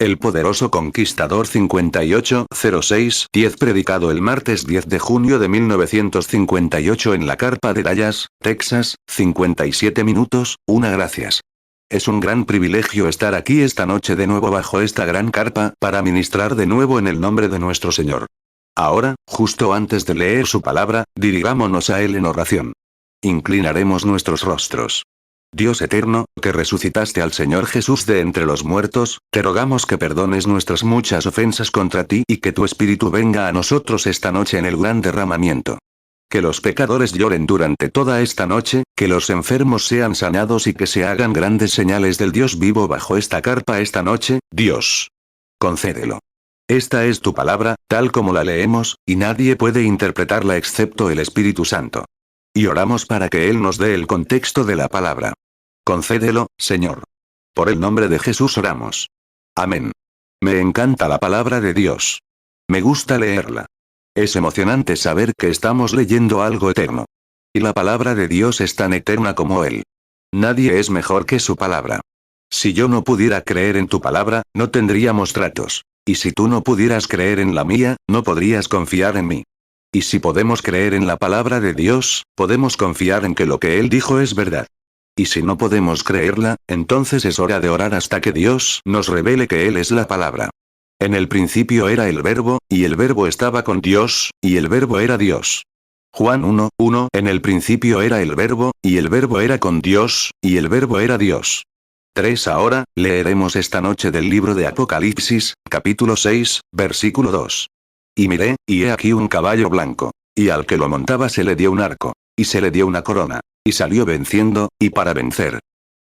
El poderoso conquistador 5806-10 predicado el martes 10 de junio de 1958 en la carpa de Dallas, Texas, 57 minutos, una gracias. Es un gran privilegio estar aquí esta noche de nuevo bajo esta gran carpa para ministrar de nuevo en el nombre de nuestro Señor. Ahora, justo antes de leer su palabra, dirigámonos a Él en oración. Inclinaremos nuestros rostros. Dios eterno, que resucitaste al Señor Jesús de entre los muertos, te rogamos que perdones nuestras muchas ofensas contra ti y que tu Espíritu venga a nosotros esta noche en el gran derramamiento. Que los pecadores lloren durante toda esta noche, que los enfermos sean sanados y que se hagan grandes señales del Dios vivo bajo esta carpa esta noche, Dios. Concédelo. Esta es tu palabra, tal como la leemos, y nadie puede interpretarla excepto el Espíritu Santo. Y oramos para que Él nos dé el contexto de la palabra. Concédelo, Señor. Por el nombre de Jesús oramos. Amén. Me encanta la palabra de Dios. Me gusta leerla. Es emocionante saber que estamos leyendo algo eterno. Y la palabra de Dios es tan eterna como Él. Nadie es mejor que su palabra. Si yo no pudiera creer en tu palabra, no tendríamos tratos. Y si tú no pudieras creer en la mía, no podrías confiar en mí. Y si podemos creer en la palabra de Dios, podemos confiar en que lo que Él dijo es verdad. Y si no podemos creerla, entonces es hora de orar hasta que Dios nos revele que Él es la palabra. En el principio era el Verbo, y el Verbo estaba con Dios, y el Verbo era Dios. Juan 1:1 En el principio era el Verbo, y el Verbo era con Dios, y el Verbo era Dios. 3 Ahora, leeremos esta noche del libro de Apocalipsis, capítulo 6, versículo 2. Y miré, y he aquí un caballo blanco. Y al que lo montaba se le dio un arco. Y se le dio una corona. Y salió venciendo, y para vencer.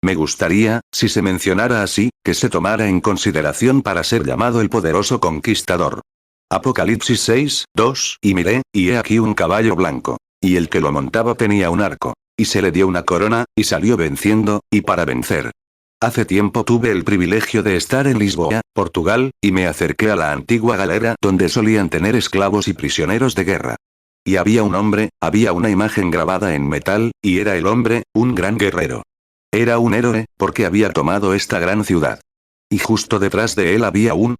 Me gustaría, si se mencionara así, que se tomara en consideración para ser llamado el poderoso conquistador. Apocalipsis 6:2 Y miré, y he aquí un caballo blanco. Y el que lo montaba tenía un arco. Y se le dio una corona, y salió venciendo, y para vencer. Hace tiempo tuve el privilegio de estar en Lisboa, Portugal, y me acerqué a la antigua galera donde solían tener esclavos y prisioneros de guerra. Y había un hombre, había una imagen grabada en metal, y era el hombre, un gran guerrero. Era un héroe, porque había tomado esta gran ciudad. Y justo detrás de él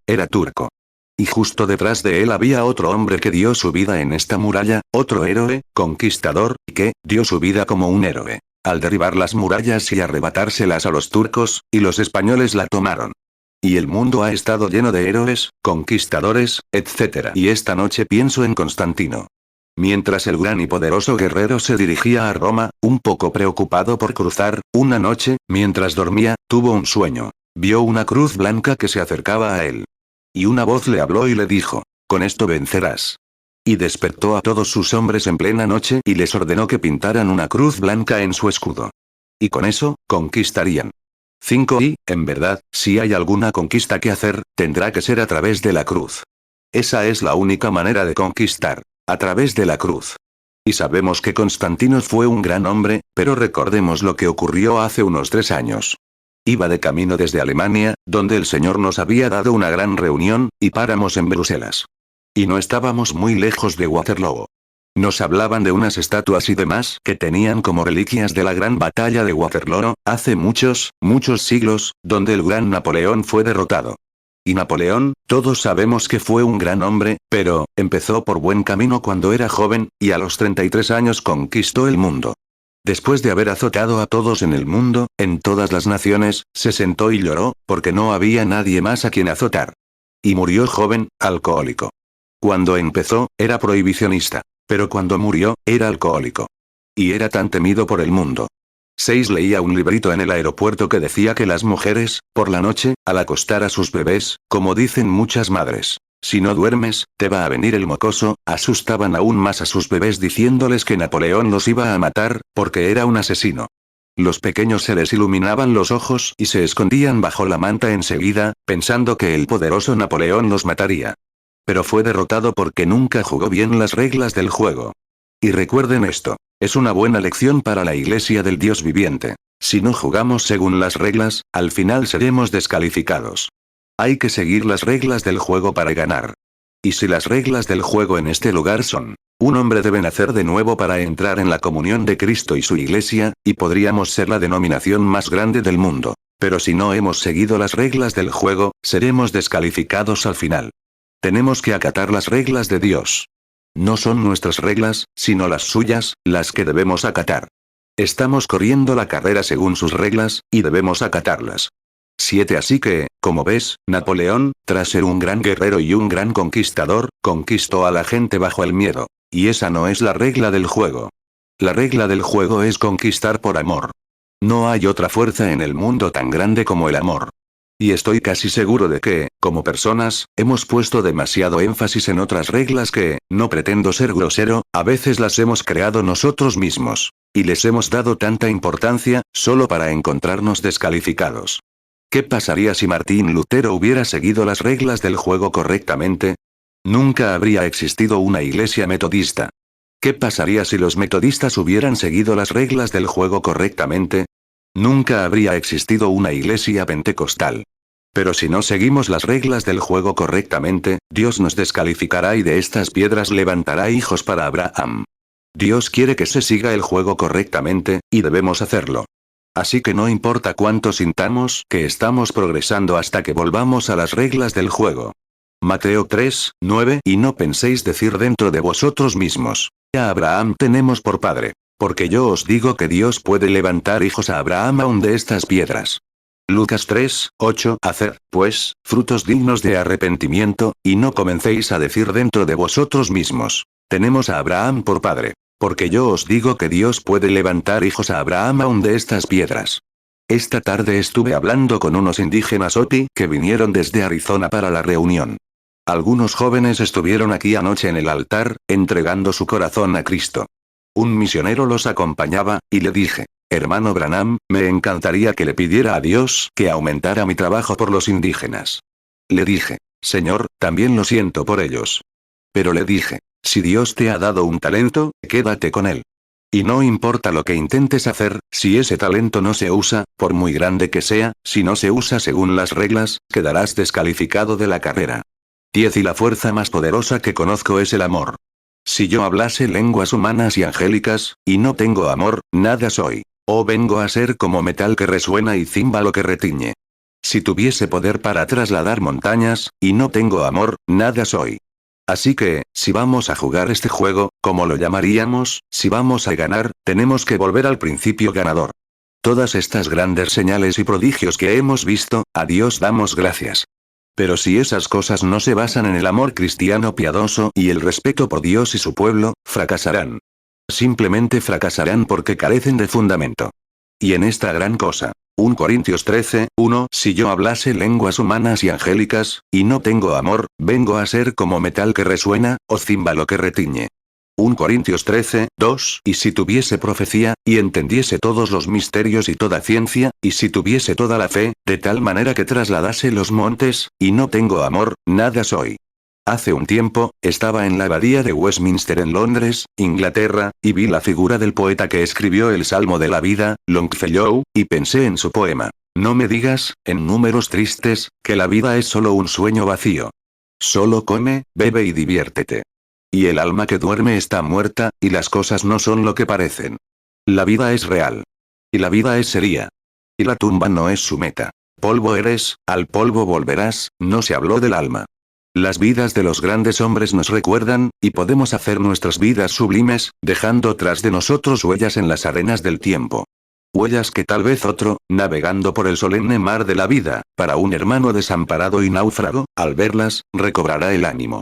era turco. Y justo detrás de él había otro hombre que dio su vida en esta muralla, otro héroe, conquistador, que dio su vida como un héroe. Al derribar las murallas y arrebatárselas a los turcos, y los españoles la tomaron. Y el mundo ha estado lleno de héroes, conquistadores, etc. Y esta noche pienso en Constantino. Mientras el gran y poderoso guerrero se dirigía a Roma, un poco preocupado por cruzar, una noche, mientras dormía, tuvo un sueño. Vio una cruz blanca que se acercaba a él. Y una voz le habló y le dijo, con esto vencerás. Y despertó a todos sus hombres en plena noche y les ordenó que pintaran una cruz blanca en su escudo. Y con eso, conquistarían. 5 Y, en verdad, si hay alguna conquista que hacer, tendrá que ser a través de la cruz. Esa es la única manera de conquistar. A través de la cruz. Y sabemos que Constantino fue un gran hombre, pero recordemos lo que ocurrió hace unos 3 años. Iba de camino desde Alemania, donde el Señor nos había dado una gran reunión, y paramos en Bruselas. Y no estábamos muy lejos de Waterloo. Nos hablaban de unas estatuas y demás que tenían como reliquias de la gran batalla de Waterloo, hace muchos, muchos siglos, donde el gran Napoleón fue derrotado. Y Napoleón, todos sabemos que fue un gran hombre, pero, empezó por buen camino cuando era joven, y a los 33 años conquistó el mundo. Después de haber azotado a todos en el mundo, en todas las naciones, se sentó y lloró, porque no había nadie más a quien azotar. Y murió joven, alcohólico. Cuando empezó, era prohibicionista, pero cuando murió, era alcohólico. Y era tan temido por el mundo. 6 Leía un librito en el aeropuerto que decía que las mujeres, por la noche, al acostar a sus bebés, como dicen muchas madres, si no duermes, te va a venir el mocoso, asustaban aún más a sus bebés diciéndoles que Napoleón los iba a matar, porque era un asesino. Los pequeños se les iluminaban los ojos y se escondían bajo la manta enseguida, pensando que el poderoso Napoleón los mataría. Pero fue derrotado porque nunca jugó bien las reglas del juego. Y recuerden esto, es una buena lección para la Iglesia del Dios viviente. Si no jugamos según las reglas, al final seremos descalificados. Hay que seguir las reglas del juego para ganar. Y si las reglas del juego en este lugar son, un hombre debe nacer de nuevo para entrar en la comunión de Cristo y su Iglesia, y podríamos ser la denominación más grande del mundo. Pero si no hemos seguido las reglas del juego, seremos descalificados al final. Tenemos que acatar las reglas de Dios. No son nuestras reglas, sino las suyas, las que debemos acatar. Estamos corriendo la carrera según sus reglas, y debemos acatarlas. 7. Así que, como ves, Napoleón, tras ser un gran guerrero y un gran conquistador, conquistó a la gente bajo el miedo. Y esa no es la regla del juego. La regla del juego es conquistar por amor. No hay otra fuerza en el mundo tan grande como el amor. Y estoy casi seguro de que, como personas, hemos puesto demasiado énfasis en otras reglas que, no pretendo ser grosero, a veces las hemos creado nosotros mismos. Y les hemos dado tanta importancia, solo para encontrarnos descalificados. ¿Qué pasaría si Martín Lutero hubiera seguido las reglas del juego correctamente? Nunca habría existido una iglesia metodista. ¿Qué pasaría si los metodistas hubieran seguido las reglas del juego correctamente? Nunca habría existido una iglesia pentecostal. Pero si no seguimos las reglas del juego correctamente, Dios nos descalificará y de estas piedras levantará hijos para Abraham. Dios quiere que se siga el juego correctamente, y debemos hacerlo. Así que no importa cuánto sintamos que estamos progresando hasta que volvamos a las reglas del juego. Mateo 3, 9. Y no penséis decir dentro de vosotros mismos: a Abraham tenemos por padre. Porque yo os digo que Dios puede levantar hijos a Abraham aún de estas piedras. Lucas 3, 8. Haced, pues, frutos dignos de arrepentimiento, y no comencéis a decir dentro de vosotros mismos: tenemos a Abraham por padre. Porque yo os digo que Dios puede levantar hijos a Abraham aún de estas piedras. Esta tarde estuve hablando con unos indígenas Hopi que vinieron desde Arizona para la reunión. Algunos jóvenes estuvieron aquí anoche en el altar, entregando su corazón a Cristo. Un misionero los acompañaba, y le dije: hermano Branham, me encantaría que le pidiera a Dios que aumentara mi trabajo por los indígenas. Le dije: Señor, también lo siento por ellos. Pero le dije: si Dios te ha dado un talento, quédate con él. Y no importa lo que intentes hacer, si ese talento no se usa, por muy grande que sea, si no se usa según las reglas, quedarás descalificado de la carrera. 10. Y la fuerza más poderosa que conozco es el amor. Si yo hablase lenguas humanas y angélicas, y no tengo amor, nada soy. O vengo a ser como metal que resuena y címbalo que retiñe. Si tuviese poder para trasladar montañas, y no tengo amor, nada soy. Así que, si vamos a jugar este juego, como lo llamaríamos, si vamos a ganar, tenemos que volver al principio ganador. Todas estas grandes señales y prodigios que hemos visto, a Dios damos gracias. Pero si esas cosas no se basan en el amor cristiano piadoso y el respeto por Dios y su pueblo, fracasarán. Simplemente fracasarán porque carecen de fundamento. Y en esta gran cosa, 1 Corintios 13, 1. Si yo hablase lenguas humanas y angélicas, y no tengo amor, vengo a ser como metal que resuena, o címbalo que retiñe. 1 Corintios 13, 2. Y si tuviese profecía, y entendiese todos los misterios y toda ciencia, y si tuviese toda la fe, de tal manera que trasladase los montes, y no tengo amor, nada soy. Hace un tiempo, estaba en la abadía de Westminster en Londres, Inglaterra, y vi la figura del poeta que escribió el Salmo de la Vida, Longfellow, y pensé en su poema: no me digas, en números tristes, que la vida es solo un sueño vacío. Solo come, bebe y diviértete. Y el alma que duerme está muerta, y las cosas no son lo que parecen. La vida es real. Y la vida es seria. Y la tumba no es su meta. Polvo eres, al polvo volverás, no se habló del alma. Las vidas de los grandes hombres nos recuerdan, y podemos hacer nuestras vidas sublimes, dejando tras de nosotros huellas en las arenas del tiempo. Huellas que tal vez otro, navegando por el solemne mar de la vida, para un hermano desamparado y náufrago, al verlas, recobrará el ánimo.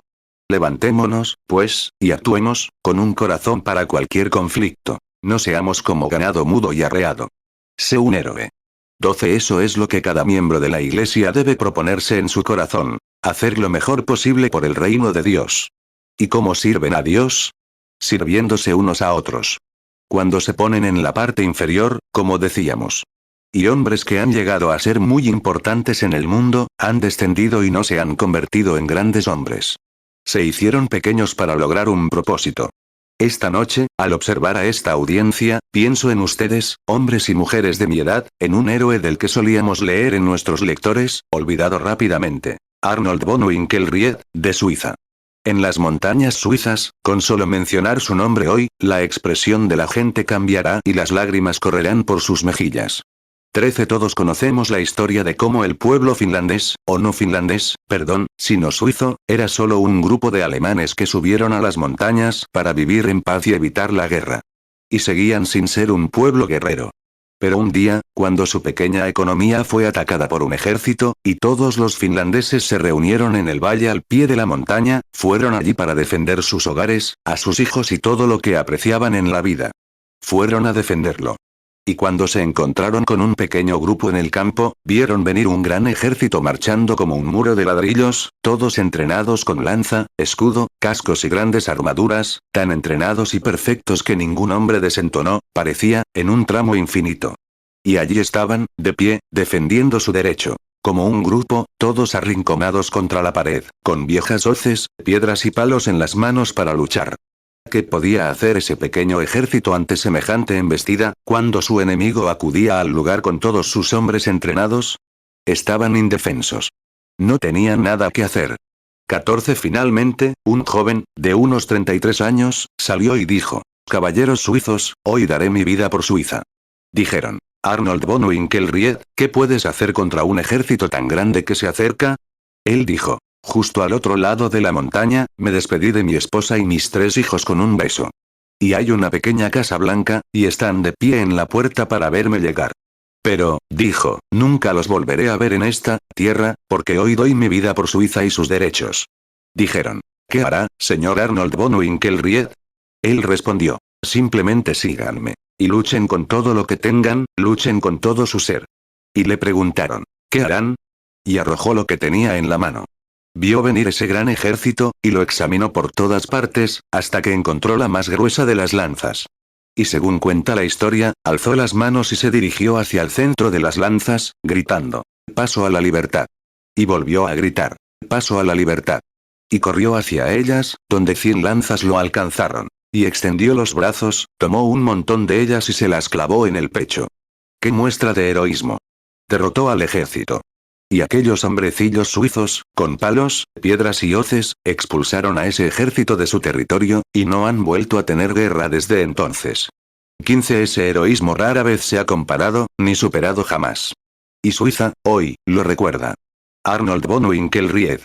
Levantémonos, pues, y actuemos, con un corazón para cualquier conflicto. No seamos como ganado mudo y arreado. Sé un héroe. 12. Eso es lo que cada miembro de la Iglesia debe proponerse en su corazón. Hacer lo mejor posible por el reino de Dios. ¿Y cómo sirven a Dios? Sirviéndose unos a otros. Cuando se ponen en la parte inferior, como decíamos. Y hombres que han llegado a ser muy importantes en el mundo, han descendido y no se han convertido en grandes hombres. Se hicieron pequeños para lograr un propósito. Esta noche, al observar a esta audiencia, pienso en ustedes, hombres y mujeres de mi edad, en un héroe del que solíamos leer en nuestros lectores, olvidado rápidamente. Arnold von Winkelried, de Suiza. En las montañas suizas, con solo mencionar su nombre hoy, la expresión de la gente cambiará y las lágrimas correrán por sus mejillas. 13. Todos conocemos la historia de cómo el pueblo finlandés, o no finlandés, perdón, sino suizo, era solo un grupo de alemanes que subieron a las montañas para vivir en paz y evitar la guerra. Y seguían sin ser un pueblo guerrero. Pero un día, cuando su pequeña economía fue atacada por un ejército, y todos los finlandeses se reunieron en el valle al pie de la montaña, fueron allí para defender sus hogares, a sus hijos y todo lo que apreciaban en la vida. Fueron a defenderlo. Y cuando se encontraron con un pequeño grupo en el campo, vieron venir un gran ejército marchando como un muro de ladrillos, todos entrenados con lanza, escudo, cascos y grandes armaduras, tan entrenados y perfectos que ningún hombre desentonó, parecía, en un tramo infinito. Y allí estaban, de pie, defendiendo su derecho. Como un grupo, todos arrinconados contra la pared, con viejas hoces, piedras y palos en las manos para luchar. ¿Qué podía hacer ese pequeño ejército ante semejante embestida, cuando su enemigo acudía al lugar con todos sus hombres entrenados? Estaban indefensos. No tenían nada que hacer. 14. Finalmente, un joven, de unos 33 años, salió y dijo: «Caballeros suizos, hoy daré mi vida por Suiza». Dijeron: «Arnold von Winkelried, ¿qué puedes hacer contra un ejército tan grande que se acerca?» Él dijo: «Justo al otro lado de la montaña, me despedí de mi esposa y mis 3 hijos con un beso. Y hay una pequeña casa blanca, y están de pie en la puerta para verme llegar. Pero, dijo, nunca los volveré a ver en esta tierra, porque hoy doy mi vida por Suiza y sus derechos». Dijeron: «¿Qué hará, señor Arnold von Winkelried?» Él respondió: «Simplemente síganme. Y luchen con todo lo que tengan, luchen con todo su ser». Y le preguntaron: «¿Qué harán?» Y arrojó lo que tenía en la mano. Vio venir ese gran ejército, y lo examinó por todas partes, hasta que encontró la más gruesa de las lanzas. Y según cuenta la historia, alzó las manos y se dirigió hacia el centro de las lanzas, gritando: «Paso a la libertad». Y volvió a gritar: «Paso a la libertad». Y corrió hacia ellas, donde 100 lanzas lo alcanzaron. Y extendió los brazos, tomó un montón de ellas y se las clavó en el pecho. ¡Qué muestra de heroísmo! Derrotó al ejército. Y aquellos hombrecillos suizos, con palos, piedras y hoces, expulsaron a ese ejército de su territorio, y no han vuelto a tener guerra desde entonces. 15. Ese heroísmo rara vez se ha comparado, ni superado jamás. Y Suiza, hoy, lo recuerda. Arnold von Winkelried.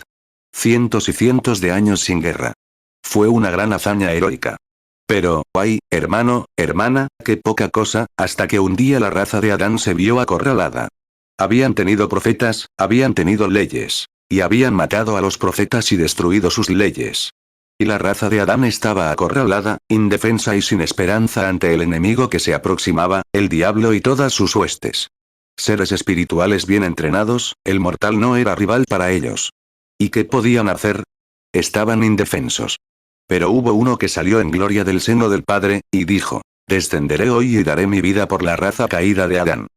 Cientos y cientos de años sin guerra. Fue una gran hazaña heroica. Pero, ay, hermano, hermana, qué poca cosa, hasta que un día la raza de Adán se vio acorralada. Habían tenido profetas, habían tenido leyes. Y habían matado a los profetas y destruido sus leyes. Y la raza de Adán estaba acorralada, indefensa y sin esperanza ante el enemigo que se aproximaba, el diablo y todas sus huestes. Seres espirituales bien entrenados, el mortal no era rival para ellos. ¿Y qué podían hacer? Estaban indefensos. Pero hubo uno que salió en gloria del seno del Padre, y dijo: «Descenderé hoy y daré mi vida por la raza caída de Adán».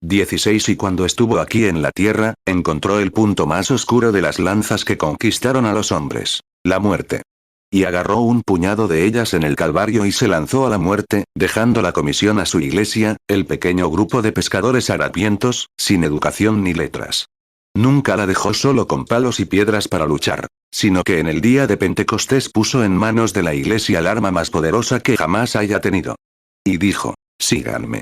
16. Y cuando estuvo aquí en la tierra, encontró el punto más oscuro de las lanzas que conquistaron a los hombres: la muerte. Y agarró un puñado de ellas en el Calvario y se lanzó a la muerte, dejando la comisión a su iglesia, el pequeño grupo de pescadores harapientos, sin educación ni letras. Nunca la dejó solo con palos y piedras para luchar, sino que en el día de Pentecostés puso en manos de la iglesia el arma más poderosa que jamás haya tenido. Y dijo: «Síganme.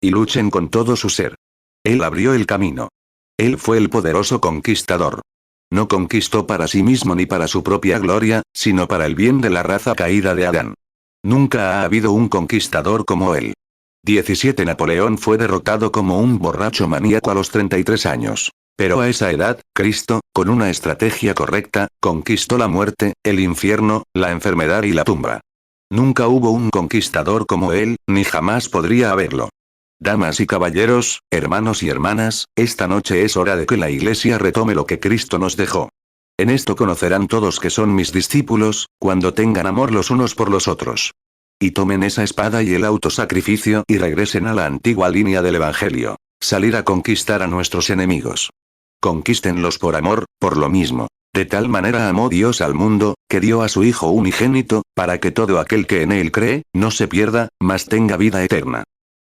Y luchen con todo su ser». Él abrió el camino. Él fue el poderoso conquistador. No conquistó para sí mismo ni para su propia gloria, sino para el bien de la raza caída de Adán. Nunca ha habido un conquistador como él. 17. Napoleón fue derrotado como un borracho maníaco a los 33 años. Pero a esa edad, Cristo, con una estrategia correcta, conquistó la muerte, el infierno, la enfermedad y la tumba. Nunca hubo un conquistador como él, ni jamás podría haberlo. Damas y caballeros, hermanos y hermanas, esta noche es hora de que la Iglesia retome lo que Cristo nos dejó. En esto conocerán todos que son mis discípulos, cuando tengan amor los unos por los otros. Y tomen esa espada y el autosacrificio y regresen a la antigua línea del Evangelio: salir a conquistar a nuestros enemigos. Conquístenlos por amor, por lo mismo. De tal manera amó Dios al mundo, que dio a su Hijo unigénito, para que todo aquel que en él cree, no se pierda, mas tenga vida eterna.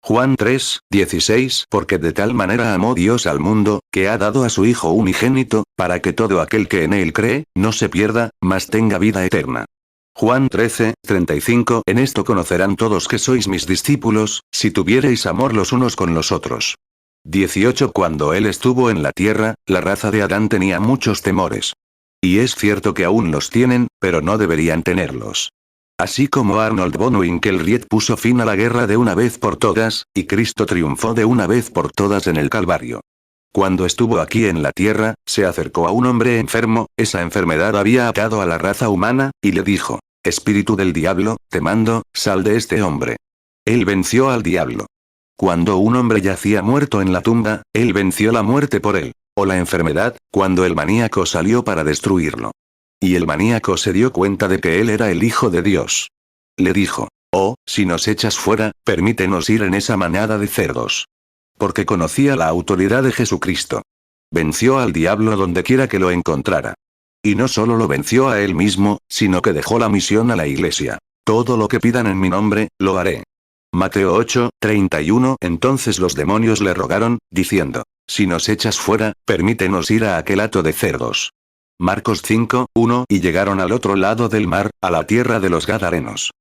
Juan 3, 16. Porque de tal manera amó Dios al mundo, que ha dado a su Hijo unigénito, para que todo aquel que en él cree, no se pierda, mas tenga vida eterna. Juan 13, 35. En esto conocerán todos que sois mis discípulos, si tuviereis amor los unos con los otros. 18 Cuando él estuvo en la tierra, la raza de Adán tenía muchos temores. Y es cierto que aún los tienen, pero no deberían tenerlos. Así como Arnold von Winkelried puso fin a la guerra de una vez por todas, y Cristo triunfó de una vez por todas en el Calvario. Cuando estuvo aquí en la tierra, se acercó a un hombre enfermo, esa enfermedad había atado a la raza humana, y le dijo: Espíritu del diablo, te mando, sal de este hombre. Él venció al diablo. Cuando un hombre yacía muerto en la tumba, él venció la muerte por él. O la enfermedad, cuando el maníaco salió para destruirlo. Y el maníaco se dio cuenta de que él era el Hijo de Dios. Le dijo: Oh, si nos echas fuera, permítenos ir en esa manada de cerdos. Porque conocía la autoridad de Jesucristo. Venció al diablo donde quiera que lo encontrara. Y no solo lo venció a él mismo, sino que dejó la misión a la iglesia. Todo lo que pidan en mi nombre, lo haré. Mateo 8:31 Entonces los demonios le rogaron, diciendo: Si nos echas fuera, permítenos ir a aquel hato de cerdos. Marcos 5:1 Y llegaron al otro lado del mar, a la tierra de los Gadarenos.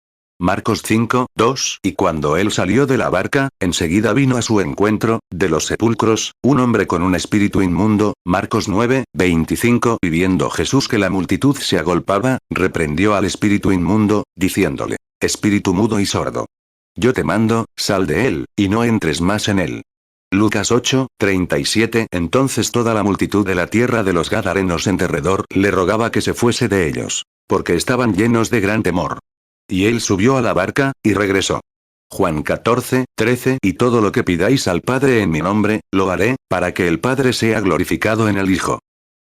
Marcos 5:2 Y cuando él salió de la barca, enseguida vino a su encuentro, de los sepulcros, un hombre con un espíritu inmundo. Marcos 9:25 Y viendo Jesús que la multitud se agolpaba, reprendió al espíritu inmundo, diciéndole: Espíritu mudo y sordo. Yo te mando, sal de él, y no entres más en él. Lucas 8:37 Entonces toda la multitud de la tierra de los Gadarenos en derredor le rogaba que se fuese de ellos, porque estaban llenos de gran temor. Y él subió a la barca, y regresó. Juan 14:13 Y todo lo que pidáis al Padre en mi nombre, lo haré, para que el Padre sea glorificado en el Hijo.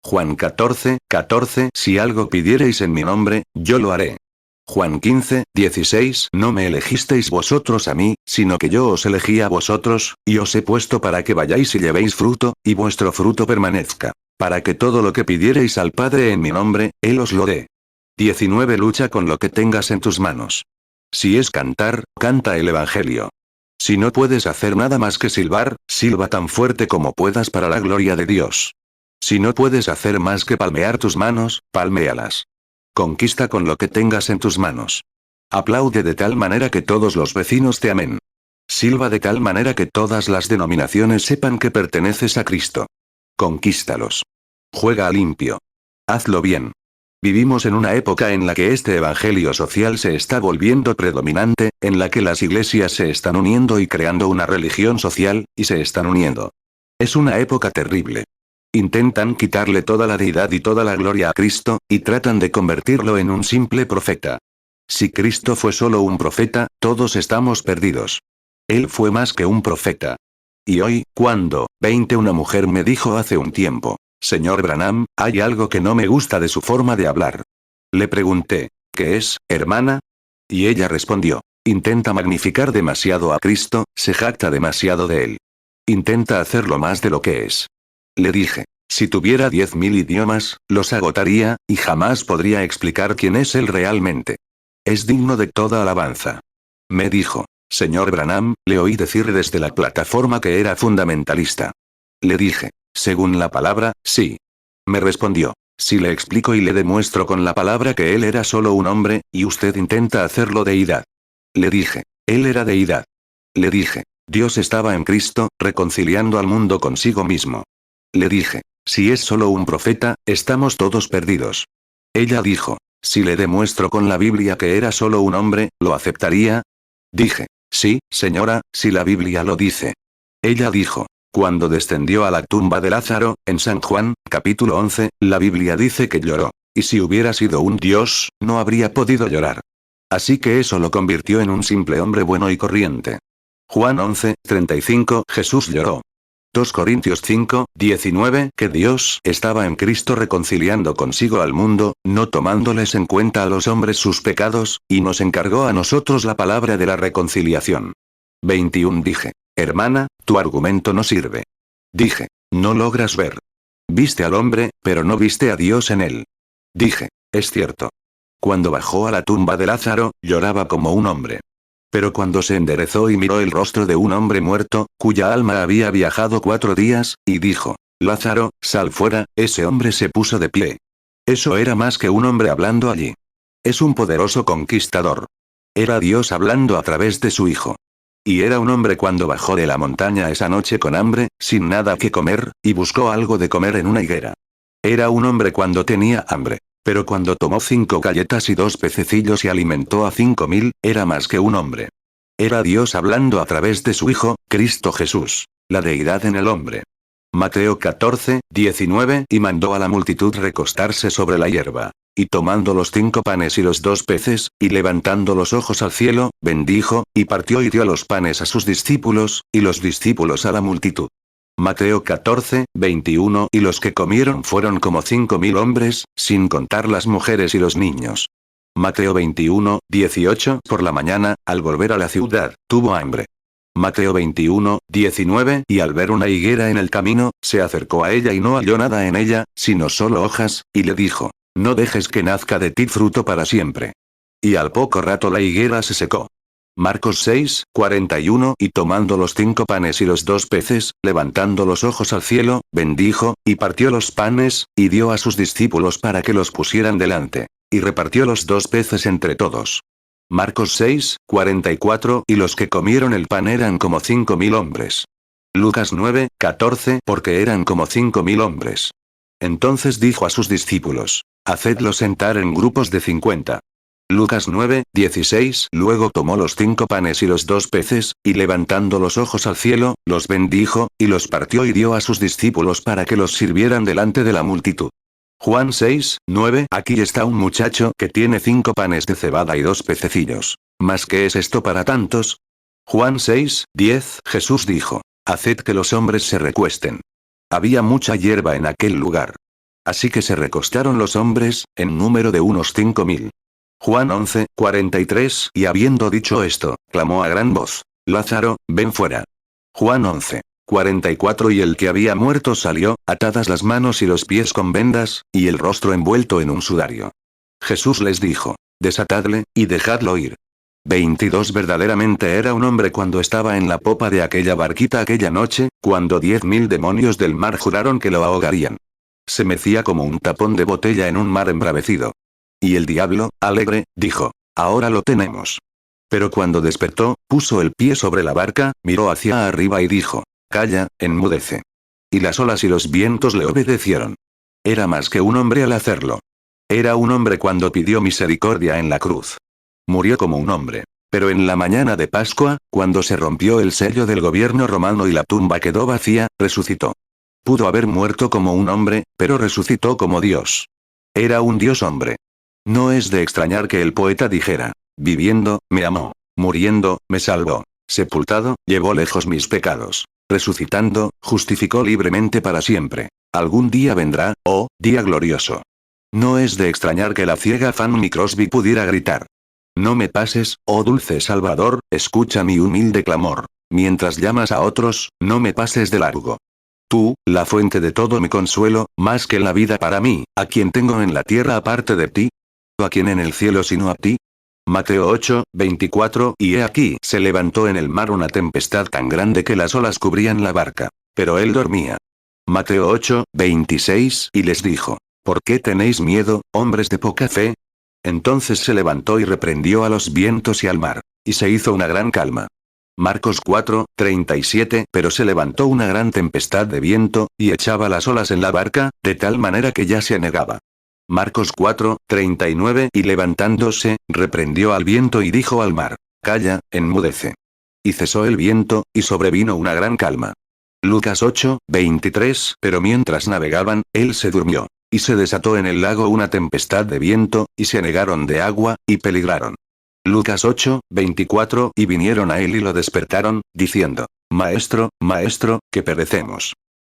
Juan 14:14 Si algo pidiereis en mi nombre, yo lo haré. Juan 15:16 No me elegisteis vosotros a mí, sino que yo os elegí a vosotros, y os he puesto para que vayáis y llevéis fruto, y vuestro fruto permanezca, para que todo lo que pidiereis al Padre en mi nombre, Él os lo dé. 19 Lucha con lo que tengas en tus manos. Si es cantar, canta el Evangelio. Si no puedes hacer nada más que silbar, silba tan fuerte como puedas para la gloria de Dios. Si no puedes hacer más que palmear tus manos, palméalas. Conquista con lo que tengas en tus manos. Aplaude de tal manera que todos los vecinos te amen. Silba de tal manera que todas las denominaciones sepan que perteneces a Cristo. Conquístalos. Juega a limpio. Hazlo bien. Vivimos en una época en la que este evangelio social se está volviendo predominante, en la que las iglesias se están uniendo y creando una religión social, y se están uniendo. Es una época terrible. Intentan quitarle toda la deidad y toda la gloria a Cristo, y tratan de convertirlo en un simple profeta. Si Cristo fue solo un profeta, todos estamos perdidos. Él fue más que un profeta. Y hoy, cuando, una mujer me dijo hace un tiempo: Señor Branham, hay algo que no me gusta de su forma de hablar. Le pregunté: ¿qué es, hermana? Y ella respondió: intenta magnificar demasiado a Cristo, se jacta demasiado de él. Intenta hacerlo más de lo que es. Le dije: si tuviera 10.000 idiomas, los agotaría, y jamás podría explicar quién es él realmente. Es digno de toda alabanza. Me dijo: Señor Branham, le oí decir desde la plataforma que era fundamentalista. Le dije: según la palabra, sí. Me respondió: si le explico y le demuestro con la palabra que él era solo un hombre, y usted intenta hacerlo deidad. Le dije: él era deidad. Le dije: Dios estaba en Cristo, reconciliando al mundo consigo mismo. Le dije: si es solo un profeta, estamos todos perdidos. Ella dijo: si le demuestro con la Biblia que era solo un hombre, ¿lo aceptaría? Dije: sí, señora, si la Biblia lo dice. Ella dijo: cuando descendió a la tumba de Lázaro, en San Juan, capítulo 11, la Biblia dice que lloró. Y si hubiera sido un Dios, no habría podido llorar. Así que eso lo convirtió en un simple hombre bueno y corriente. Juan 11:35 Jesús lloró. 2 Corintios 5:19 Que Dios estaba en Cristo reconciliando consigo al mundo, no tomándoles en cuenta a los hombres sus pecados, y nos encargó a nosotros la palabra de la reconciliación. 21 Dije: hermana, tu argumento no sirve. Dije: no logras ver. Viste al hombre, pero no viste a Dios en él. Dije: es cierto. Cuando bajó a la tumba de Lázaro, lloraba como un hombre. Pero cuando se enderezó y miró el rostro de un hombre muerto, cuya alma había viajado 4 días, y dijo: Lázaro, sal fuera, ese hombre se puso de pie. Eso era más que un hombre hablando allí. Es un poderoso conquistador. Era Dios hablando a través de su Hijo. Y era un hombre cuando bajó de la montaña esa noche con hambre, sin nada que comer, y buscó algo de comer en una higuera. Era un hombre cuando tenía hambre. Pero cuando tomó 5 galletas y 2 pececillos y alimentó a 5000, era más que un hombre. Era Dios hablando a través de su Hijo, Cristo Jesús. La deidad en el hombre. Mateo 14, 19 y mandó a la multitud recostarse sobre la hierba. Y tomando los 5 panes y los 2 peces, y levantando los ojos al cielo, bendijo, y partió y dio los panes a sus discípulos, y los discípulos a la multitud. Mateo 14, 21 y los que comieron fueron como 5000 hombres, sin contar las mujeres y los niños. Mateo 21, 18 por la mañana, al volver a la ciudad, tuvo hambre. Mateo 21, 19 y al ver una higuera en el camino, se acercó a ella y no halló nada en ella, sino solo hojas, y le dijo, no dejes que nazca de ti fruto para siempre. Y al poco rato la higuera se secó. Marcos 6, 41 y tomando los 5 panes y los 2 peces, levantando los ojos al cielo, bendijo, y partió los panes, y dio a sus discípulos para que los pusieran delante. Y repartió los 2 peces entre todos. Marcos 6, 44 y los que comieron el pan eran como 5000 hombres. Lucas 9, 14 porque eran como 5000 hombres. Entonces dijo a sus discípulos, hacedlos sentar en grupos de 50. Lucas 9, 16 luego tomó los 5 panes y los 2 peces, y levantando los ojos al cielo, los bendijo, y los partió y dio a sus discípulos para que los sirvieran delante de la multitud. Juan 6, 9 aquí está un muchacho que tiene 5 panes de cebada y 2 pececillos. ¿Mas qué es esto para tantos? Juan 6, 10 Jesús dijo, haced que los hombres se recuesten. Había mucha hierba en aquel lugar. Así que se recostaron los hombres, en número de unos 5000. Juan 11, 43 y habiendo dicho esto, clamó a gran voz, Lázaro, ven fuera. Juan 11, 44 y el que había muerto salió, atadas las manos y los pies con vendas, y el rostro envuelto en un sudario. Jesús les dijo, desatadle, y dejadlo ir. 22 verdaderamente era un hombre cuando estaba en la popa de aquella barquita aquella noche, cuando 10.000 demonios del mar juraron que lo ahogarían. Se mecía como un tapón de botella en un mar embravecido. Y el diablo, alegre, dijo, ahora lo tenemos. Pero cuando despertó, puso el pie sobre la barca, miró hacia arriba y dijo, calla, enmudece. Y las olas y los vientos le obedecieron. Era más que un hombre al hacerlo. Era un hombre cuando pidió misericordia en la cruz. Murió como un hombre. Pero en la mañana de Pascua, cuando se rompió el sello del gobierno romano y la tumba quedó vacía, resucitó. Pudo haber muerto como un hombre, pero resucitó como Dios. Era un Dios hombre. No es de extrañar que el poeta dijera, viviendo, me amó, muriendo, me salvó, sepultado, llevó lejos mis pecados, resucitando, justificó libremente para siempre. Algún día vendrá, oh, día glorioso. No es de extrañar que la ciega Fanny Crosby pudiera gritar. No me pases, oh dulce Salvador, escucha mi humilde clamor. Mientras llamas a otros, no me pases de largo. Tú, la fuente de todo mi consuelo, más que la vida para mí, ¿a quien tengo en la tierra aparte de ti? ¿A quién en el cielo sino a ti? Mateo 8, 24 y he aquí se levantó en el mar una tempestad tan grande que las olas cubrían la barca. Pero él dormía. Mateo 8, 26 y les dijo, ¿por qué tenéis miedo, hombres de poca fe? Entonces se levantó y reprendió a los vientos y al mar. Y se hizo una gran calma. Marcos 4, 37 pero se levantó una gran tempestad de viento, y echaba las olas en la barca, de tal manera que ya se anegaba. Marcos 4, 39 y levantándose, reprendió al viento y dijo al mar, calla, enmudece. Y cesó el viento, y sobrevino una gran calma. Lucas 8, 23 pero mientras navegaban, él se durmió. Y se desató en el lago una tempestad de viento, y se anegaron de agua, y peligraron. Lucas 8, 24 y vinieron a él y lo despertaron, diciendo, Maestro, maestro, que perecemos.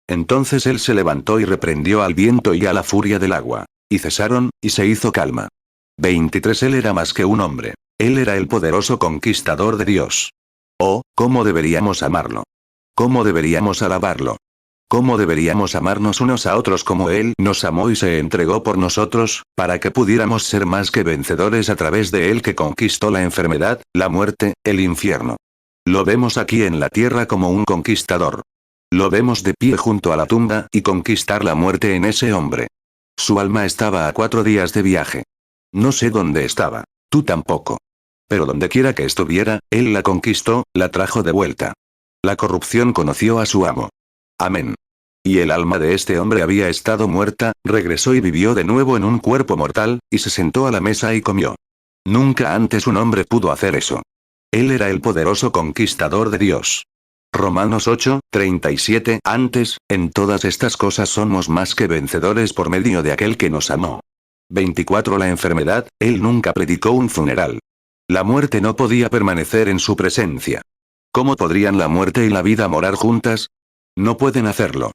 Entonces él se levantó y reprendió al viento y a la furia del agua. Y cesaron, y se hizo calma. 23 Él era más que un hombre. Él era el poderoso conquistador de Dios. Oh, cómo deberíamos amarlo. Cómo deberíamos alabarlo. Cómo deberíamos amarnos unos a otros como Él nos amó y se entregó por nosotros, para que pudiéramos ser más que vencedores a través de Él que conquistó la enfermedad, la muerte, el infierno. Lo vemos aquí en la tierra como un conquistador. Lo vemos de pie junto a la tumba y conquistar la muerte en ese hombre. Su alma estaba a 4 días de viaje. No sé dónde estaba. Tú tampoco. Pero donde quiera que estuviera, él la conquistó, la trajo de vuelta. La corrupción conoció a su amo. Amén. Y el alma de este hombre había estado muerta, regresó y vivió de nuevo en un cuerpo mortal, y se sentó a la mesa y comió. Nunca antes un hombre pudo hacer eso. Él era el poderoso conquistador de Dios. Romanos 8:37. Antes, en todas estas cosas somos más que vencedores por medio de aquel que nos amó. 24. La enfermedad, él nunca predicó un funeral. La muerte no podía permanecer en su presencia. ¿Cómo podrían la muerte y la vida morar juntas? No pueden hacerlo.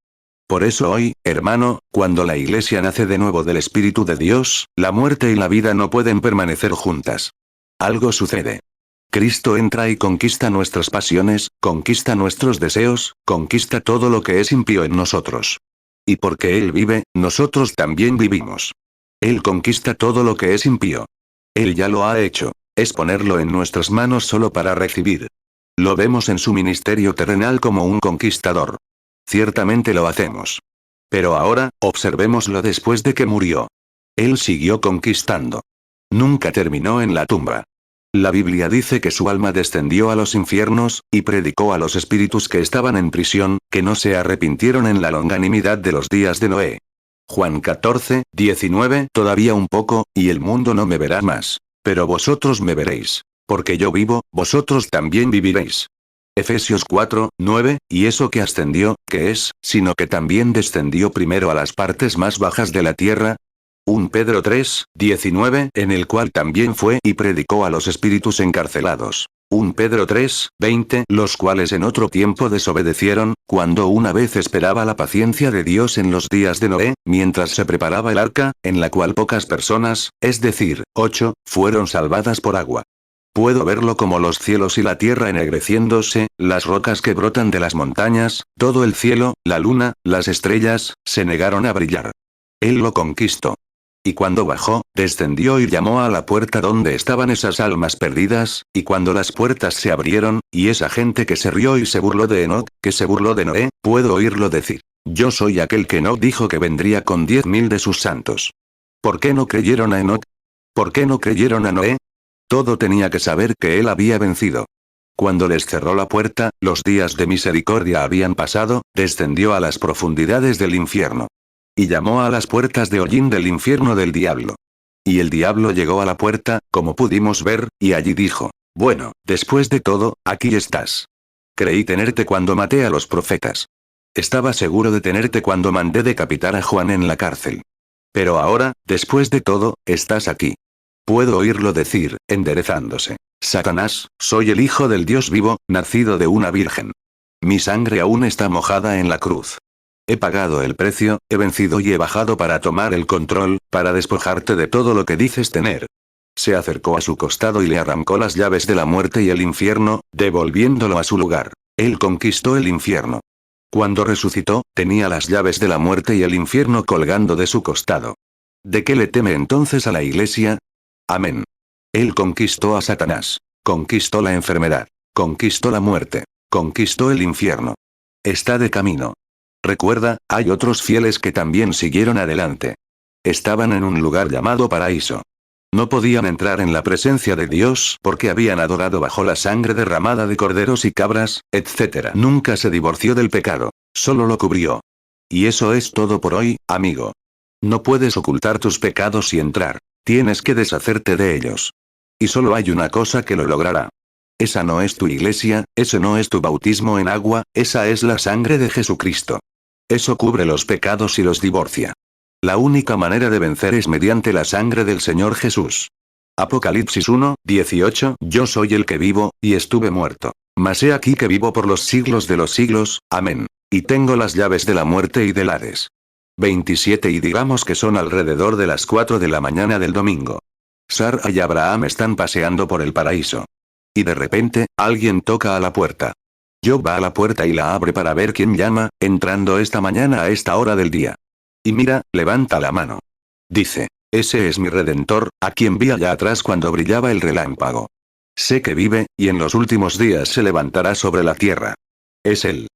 Por eso hoy, hermano, cuando la iglesia nace de nuevo del Espíritu de Dios, la muerte y la vida no pueden permanecer juntas. Algo sucede. Cristo entra y conquista nuestras pasiones, conquista nuestros deseos, conquista todo lo que es impío en nosotros. Y porque Él vive, nosotros también vivimos. Él conquista todo lo que es impío. Él ya lo ha hecho. Es ponerlo en nuestras manos solo para recibir. Lo vemos en su ministerio terrenal como un conquistador. Ciertamente lo hacemos. Pero ahora, observémoslo después de que murió. Él siguió conquistando. Nunca terminó en la tumba. La Biblia dice que su alma descendió a los infiernos, y predicó a los espíritus que estaban en prisión, que no se arrepintieron en la longanimidad de los días de Noé. Juan 14:19. Todavía un poco, y el mundo no me verá más. Pero vosotros me veréis. Porque yo vivo, vosotros también viviréis. Efesios 4:9, y eso que ascendió, ¿qué es?, sino que también descendió primero a las partes más bajas de la tierra. 1 Pedro 3:19, en el cual también fue y predicó a los espíritus encarcelados. 1 Pedro 3:20, los cuales en otro tiempo desobedecieron, cuando una vez esperaba la paciencia de Dios en los días de Noé, mientras se preparaba el arca, en la cual pocas personas, es decir, 8, fueron salvadas por agua. Puedo verlo como los cielos y la tierra ennegreciéndose, las rocas que brotan de las montañas, todo el cielo, la luna, las estrellas, se negaron a brillar. Él lo conquistó. Y cuando bajó, descendió y llamó a la puerta donde estaban esas almas perdidas, y cuando las puertas se abrieron, y esa gente que se rió y se burló de Enoc, que se burló de Noé, puedo oírlo decir: yo soy aquel que Enoc dijo que vendría con 10.000 de sus santos. ¿Por qué no creyeron a Enoc? ¿Por qué no creyeron a Noé? Todo tenía que saber que él había vencido. Cuando les cerró la puerta, los días de misericordia habían pasado, descendió a las profundidades del infierno. Y llamó a las puertas de hollín del infierno del diablo. Y el diablo llegó a la puerta, como pudimos ver, y allí dijo: bueno, después de todo, aquí estás. Creí tenerte cuando maté a los profetas. Estaba seguro de tenerte cuando mandé decapitar a Juan en la cárcel. Pero ahora, después de todo, estás aquí. Puedo oírlo decir, enderezándose: Satanás, soy el Hijo del Dios vivo, nacido de una virgen. Mi sangre aún está mojada en la cruz. He pagado el precio, he vencido y he bajado para tomar el control, para despojarte de todo lo que dices tener. Se acercó a su costado y le arrancó las llaves de la muerte y el infierno, devolviéndolo a su lugar. Él conquistó el infierno. Cuando resucitó, tenía las llaves de la muerte y el infierno colgando de su costado. ¿De qué le teme entonces a la iglesia? Amén. Él conquistó a Satanás. Conquistó la enfermedad. Conquistó la muerte. Conquistó el infierno. Está de camino. Recuerda, hay otros fieles que también siguieron adelante. Estaban en un lugar llamado paraíso. No podían entrar en la presencia de Dios porque habían adorado bajo la sangre derramada de corderos y cabras, etc. Nunca se divorció del pecado, solo lo cubrió. Y eso es todo por hoy, amigo. No puedes ocultar tus pecados y entrar. Tienes que deshacerte de ellos. Y solo hay una cosa que lo logrará. Esa no es tu iglesia, ese no es tu bautismo en agua, esa es la sangre de Jesucristo. Eso cubre los pecados y los divorcia. La única manera de vencer es mediante la sangre del Señor Jesús. Apocalipsis 1:18. Yo soy el que vivo, y estuve muerto. Mas he aquí que vivo por los siglos de los siglos, amén. Y tengo las llaves de la muerte y del Hades. 27. Y digamos que son alrededor de las 4 de la mañana del domingo. Sara y Abraham están paseando por el paraíso. Y de repente, alguien toca a la puerta. Job va a la puerta y la abre para ver quién llama, entrando esta mañana a esta hora del día. Y mira, levanta la mano. Dice: ese es mi Redentor, a quien vi allá atrás cuando brillaba el relámpago. Sé que vive, y en los últimos días se levantará sobre la tierra. Es él.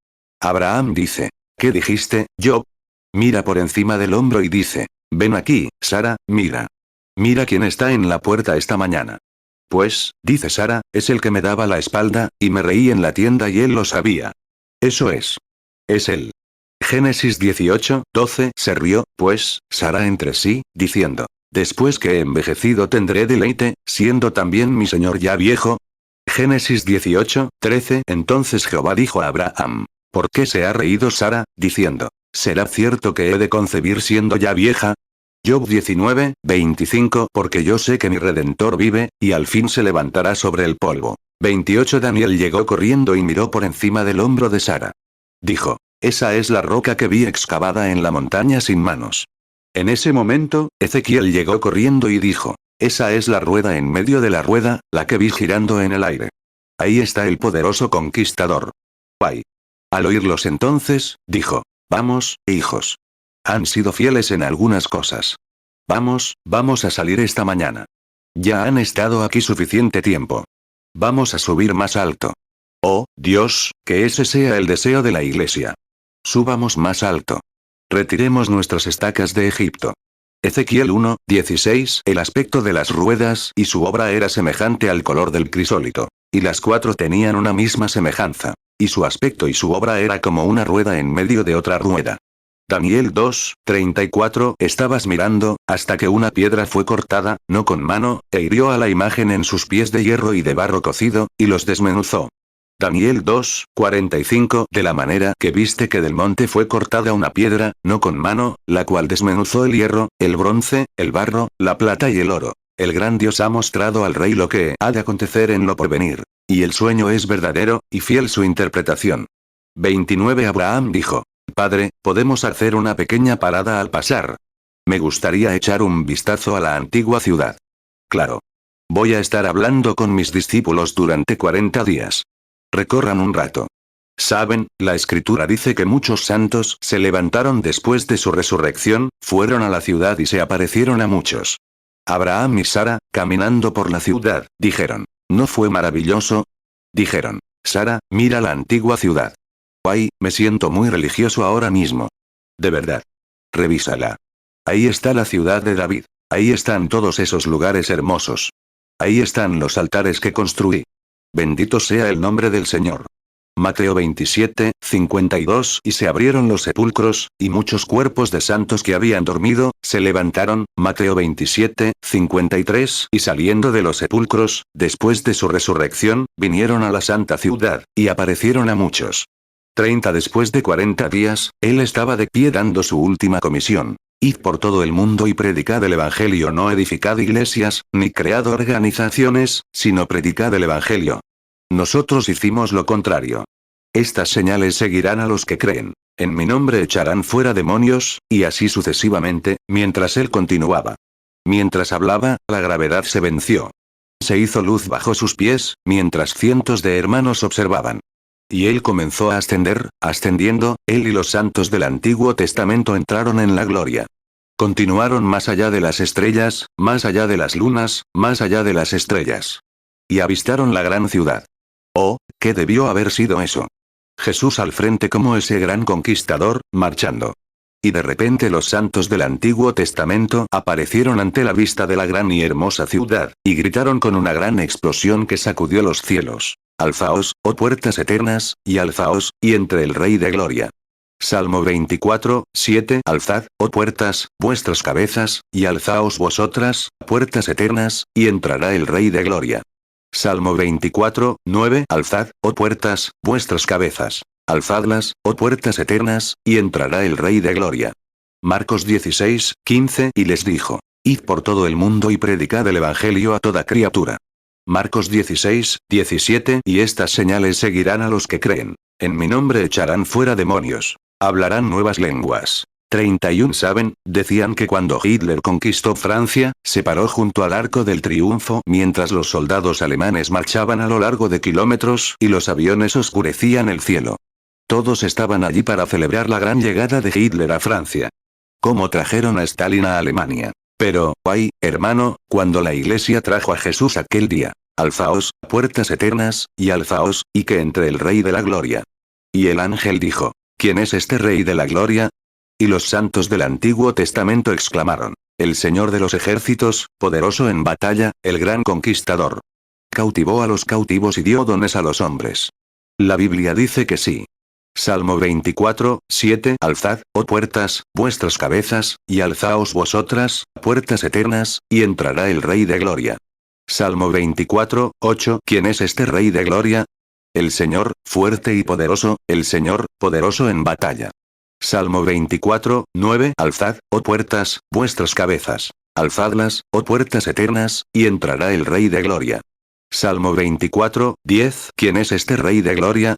Abraham dice: ¿qué dijiste, Job? Mira por encima del hombro y dice: ven aquí, Sara, mira. Mira quién está en la puerta esta mañana. Pues, dice Sara, es el que me daba la espalda, y me reí en la tienda y él lo sabía. Eso es. Es él. Génesis 18:12 se rió, pues, Sara entre sí, diciendo, después que he envejecido tendré deleite, siendo también mi señor ya viejo. Génesis 18:13 entonces Jehová dijo a Abraham, ¿por qué se ha reído Sara, diciendo, ¿será cierto que he de concebir siendo ya vieja? Job 19:25 porque yo sé que mi Redentor vive, y al fin se levantará sobre el polvo. 28 Daniel llegó corriendo y miró por encima del hombro de Sara. Dijo, esa es la roca que vi excavada en la montaña sin manos. En ese momento, Ezequiel llegó corriendo y dijo, esa es la rueda en medio de la rueda, la que vi girando en el aire. Ahí está el poderoso conquistador. Ay. Al oírlos entonces, dijo, vamos, hijos. Han sido fieles en algunas cosas. Vamos a salir esta mañana. Ya han estado aquí suficiente tiempo. Vamos a subir más alto. Oh, Dios, que ese sea el deseo de la iglesia. Subamos más alto. Retiremos nuestras estacas de Egipto. Ezequiel 1:16 el aspecto de las ruedas y su obra era semejante al color del crisólito. Y las cuatro tenían una misma semejanza. Y su aspecto y su obra era como una rueda en medio de otra rueda. Daniel 2:34 estabas mirando, hasta que una piedra fue cortada, no con mano, e hirió a la imagen en sus pies de hierro y de barro cocido, y los desmenuzó. Daniel 2:45 de la manera que viste que del monte fue cortada una piedra, no con mano, la cual desmenuzó el hierro, el bronce, el barro, la plata y el oro. El gran Dios ha mostrado al rey lo que ha de acontecer en lo porvenir. Y el sueño es verdadero, y fiel su interpretación. 29 Abraham dijo, Padre, podemos hacer una pequeña parada al pasar. Me gustaría echar un vistazo a la antigua ciudad. Claro. Voy a estar hablando con mis discípulos durante 40 días. Recorran un rato. Saben, la escritura dice que muchos santos se levantaron después de su resurrección, fueron a la ciudad y se aparecieron a muchos. Abraham y Sara, caminando por la ciudad, dijeron, ¿no fue maravilloso? Dijeron, Sara, mira la antigua ciudad. Ay, me siento muy religioso ahora mismo. De verdad. Revísala. Ahí está la ciudad de David. Ahí están todos esos lugares hermosos. Ahí están los altares que construí. Bendito sea el nombre del Señor. Mateo 27:52 y se abrieron los sepulcros, y muchos cuerpos de santos que habían dormido, se levantaron, Mateo 27:53 y saliendo de los sepulcros, después de su resurrección, vinieron a la santa ciudad, y aparecieron a muchos. 30 después de 40 días, él estaba de pie dando su última comisión. Id por todo el mundo y predicad el evangelio, no edificad iglesias, ni cread organizaciones, sino predicad el evangelio. Nosotros hicimos lo contrario. Estas señales seguirán a los que creen. En mi nombre echarán fuera demonios, y así sucesivamente, mientras él continuaba. Mientras hablaba, la gravedad se venció. Se hizo luz bajo sus pies, mientras cientos de hermanos observaban. Y él comenzó a ascender, ascendiendo, él y los santos del Antiguo Testamento entraron en la gloria. Continuaron más allá de las estrellas, más allá de las lunas, más allá de las estrellas. Y avistaron la gran ciudad. Oh, ¿qué debió haber sido eso? Jesús al frente como ese gran conquistador, marchando. Y de repente los santos del Antiguo Testamento aparecieron ante la vista de la gran y hermosa ciudad, y gritaron con una gran explosión que sacudió los cielos. Alzaos, oh puertas eternas, y alzaos, y entre el Rey de Gloria. Salmo 24:7 Alzad, oh puertas, vuestras cabezas, y alzaos vosotras, puertas eternas, y entrará el Rey de Gloria. Salmo 24:9 Alzad, oh puertas, vuestras cabezas. Alzadlas, oh puertas eternas, y entrará el Rey de Gloria. Marcos 16:15 y les dijo, id por todo el mundo y predicad el evangelio a toda criatura. Marcos 16:17 y estas señales seguirán a los que creen. En mi nombre echarán fuera demonios. Hablarán nuevas lenguas. 31 Saben, decían que cuando Hitler conquistó Francia, se paró junto al Arco del Triunfo mientras los soldados alemanes marchaban a lo largo de kilómetros y los aviones oscurecían el cielo. Todos estaban allí para celebrar la gran llegada de Hitler a Francia. ¿Cómo trajeron a Stalin a Alemania? Pero, ay, hermano, cuando la iglesia trajo a Jesús aquel día, alzaos, puertas eternas, y alzaos, y que entre el Rey de la Gloria. Y el ángel dijo, ¿quién es este Rey de la Gloria? Y los santos del Antiguo Testamento exclamaron, el Señor de los ejércitos, poderoso en batalla, el gran conquistador. cautivó a los cautivos y dio dones a los hombres. La Biblia dice que sí. Salmo 24, 7. Alzad, oh puertas, vuestras cabezas, y alzaos vosotras, puertas eternas, y entrará el Rey de Gloria. Salmo 24, 8. ¿Quién es este Rey de Gloria? El Señor, fuerte y poderoso, el Señor, poderoso en batalla. Salmo 24, 9. Alzad, oh puertas, vuestras cabezas. Alzadlas, oh puertas eternas, y entrará el Rey de Gloria. Salmo 24, 10. ¿Quién es este Rey de Gloria?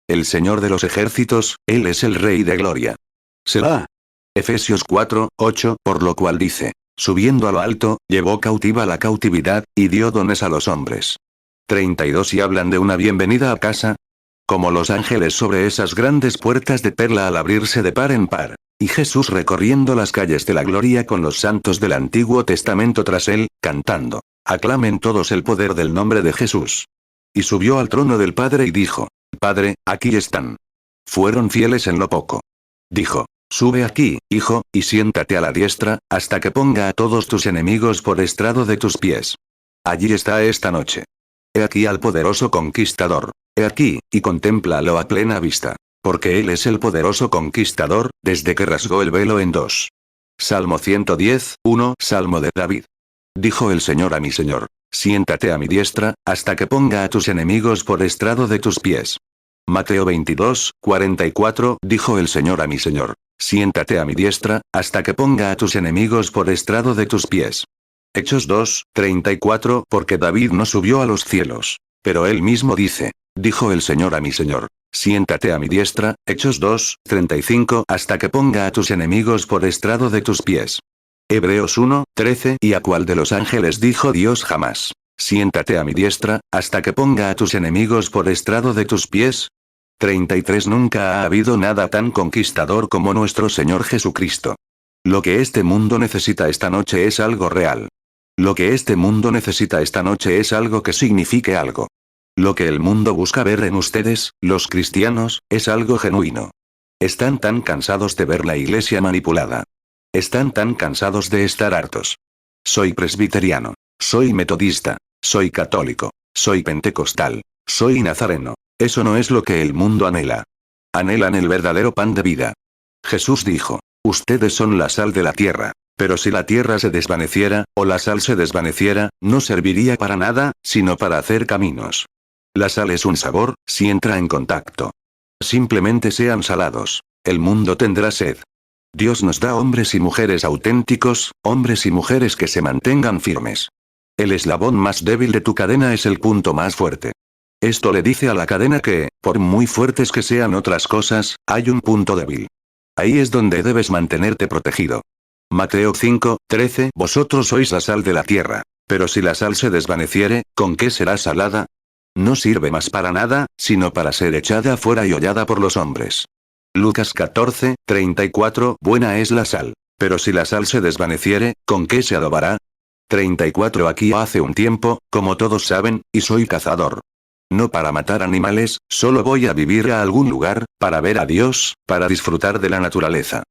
El Señor de los ejércitos, Él es el Rey de Gloria. Selah. Efesios 4, 8. Por lo cual dice, subiendo a lo alto, llevó cautiva la cautividad, y dio dones a los hombres. 32. Y hablan de una bienvenida a casa, como los ángeles sobre esas grandes puertas de perla al abrirse de par en par. Y Jesús recorriendo las calles de la gloria con los santos del Antiguo Testamento tras él, cantando, aclamen todos el poder del nombre de Jesús. Y subió al trono del Padre y dijo, Padre, aquí están. Fueron fieles en lo poco. Dijo, sube aquí, hijo, y siéntate a la diestra, hasta que ponga a todos tus enemigos por estrado de tus pies. Allí está esta noche. He aquí al poderoso conquistador. He aquí, y contémplalo a plena vista. Porque Él es el poderoso conquistador, desde que rasgó el velo en dos. Salmo 110, 1. Salmo de David. Dijo el Señor a mi Señor, siéntate a mi diestra, hasta que ponga a tus enemigos por estrado de tus pies. Mateo 22, 44. Dijo el Señor a mi Señor, siéntate a mi diestra, hasta que ponga a tus enemigos por estrado de tus pies. Hechos 2, 34. Porque David no subió a los cielos. Pero él mismo dice, dijo el Señor a mi Señor, siéntate a mi diestra, Hechos 2, 35. Hasta que ponga a tus enemigos por estrado de tus pies. Hebreos 1, 13. ¿Y a cuál de los ángeles dijo Dios jamás? Siéntate a mi diestra, hasta que ponga a tus enemigos por estrado de tus pies. 33. Nunca ha habido nada tan conquistador como nuestro Señor Jesucristo. Lo que este mundo necesita esta noche es algo real. Lo que este mundo necesita esta noche es algo que signifique algo. Lo que el mundo busca ver en ustedes, los cristianos, es algo genuino. Están tan cansados de ver la iglesia manipulada. Están tan cansados de estar hartos. Soy presbiteriano. Soy metodista. Soy católico. Soy pentecostal. Soy nazareno. Eso no es lo que el mundo anhela. Anhelan el verdadero pan de vida. Jesús dijo, ustedes son la sal de la tierra. Pero si la tierra se desvaneciera, o la sal se desvaneciera, no serviría para nada, sino para hacer caminos. La sal es un sabor, si entra en contacto. Simplemente sean salados. El mundo tendrá sed. Dios nos da hombres y mujeres auténticos, hombres y mujeres que se mantengan firmes. El eslabón más débil de tu cadena es el punto más fuerte. Esto le dice a la cadena que, por muy fuertes que sean otras cosas, hay un punto débil. Ahí es donde debes mantenerte protegido. Mateo 5, 13. Vosotros sois la sal de la tierra. Pero si la sal se desvaneciere, ¿con qué será salada? No sirve más para nada, sino para ser echada fuera y hollada por los hombres. Lucas 14, 34. Buena es la sal. Pero si la sal se desvaneciere, ¿con qué se adobará? 34. Aquí hace un tiempo, como todos saben, y soy cazador. No para matar animales, solo voy a vivir a algún lugar, para ver a Dios, para disfrutar de la naturaleza.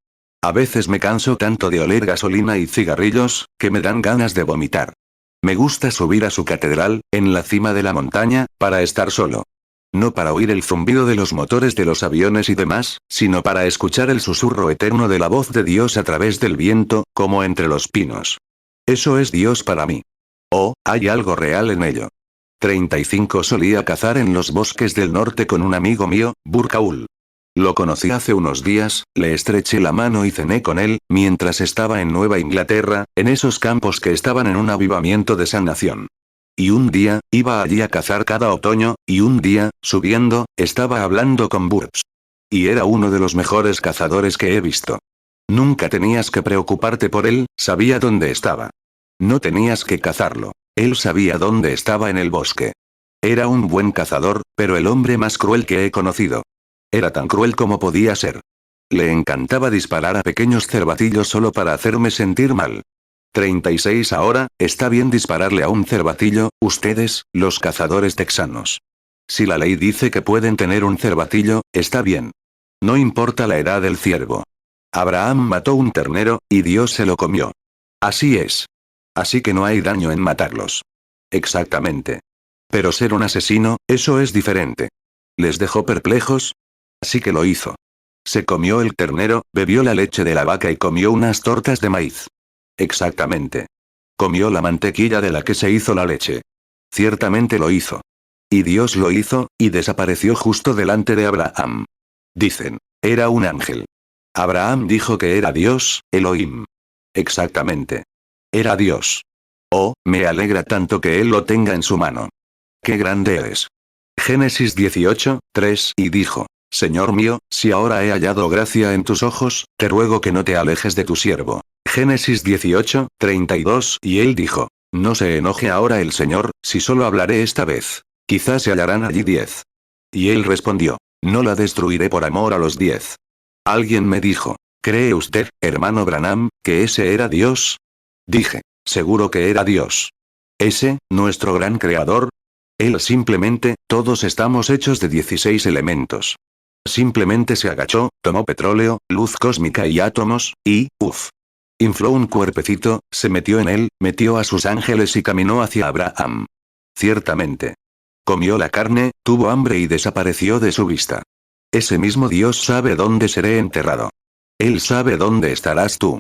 A veces me canso tanto de oler gasolina y cigarrillos, que me dan ganas de vomitar. Me gusta subir a su catedral, en la cima de la montaña, para estar solo. No para oír el zumbido de los motores de los aviones y demás, sino para escuchar el susurro eterno de la voz de Dios a través del viento, como entre los pinos. Eso es Dios para mí. Oh, hay algo real en ello. 35. Solía cazar en los bosques del norte con un amigo mío, Burkaul. Lo conocí hace unos días, le estreché la mano y cené con él, mientras estaba en Nueva Inglaterra, en esos campos que estaban en un avivamiento de sanación. Y un día, iba allí a cazar cada otoño, y un día, subiendo, estaba hablando con Burps. Y era uno de los mejores cazadores que he visto. Nunca tenías que preocuparte por él, sabía dónde estaba. No tenías que cazarlo. Él sabía dónde estaba en el bosque. Era un buen cazador, pero el hombre más cruel que he conocido. Era tan cruel como podía ser. Le encantaba disparar a pequeños cervatillos solo para hacerme sentir mal. 36. Ahora, está bien dispararle a un cervatillo, ustedes, los cazadores texanos. Si la ley dice que pueden tener un cervatillo, está bien. No importa la edad del ciervo. Abraham mató un ternero, y Dios se lo comió. Así es. Así que no hay daño en matarlos. Exactamente. Pero ser un asesino, eso es diferente. ¿Les dejó perplejos? Así que lo hizo. Se comió el ternero, bebió la leche de la vaca y comió unas tortas de maíz. Exactamente. Comió la mantequilla de la que se hizo la leche. Ciertamente lo hizo. Y Dios lo hizo, y desapareció justo delante de Abraham. Dicen, era un ángel. Abraham dijo que era Dios, Elohim. Exactamente. Era Dios. Oh, me alegra tanto que él lo tenga en su mano. ¡Qué grande eres! Génesis 18, 3, y dijo, Señor mío, si ahora he hallado gracia en tus ojos, te ruego que no te alejes de tu siervo. Génesis 18, 32, y él dijo, no se enoje ahora el Señor, si solo hablaré esta vez. Quizás se hallarán allí 10. Y él respondió, no la destruiré por amor a los 10. Alguien me dijo, ¿cree usted, hermano Branham, que ese era Dios? Dije, seguro que era Dios. Ese, nuestro gran creador. Él simplemente, todos estamos hechos de 16 elementos. Simplemente se agachó, tomó petróleo, luz cósmica y átomos, y, infló un cuerpecito, se metió en él, metió a sus ángeles y caminó hacia Abraham. Ciertamente. Comió la carne, tuvo hambre y desapareció de su vista. Ese mismo Dios sabe dónde seré enterrado. Él sabe dónde estarás tú.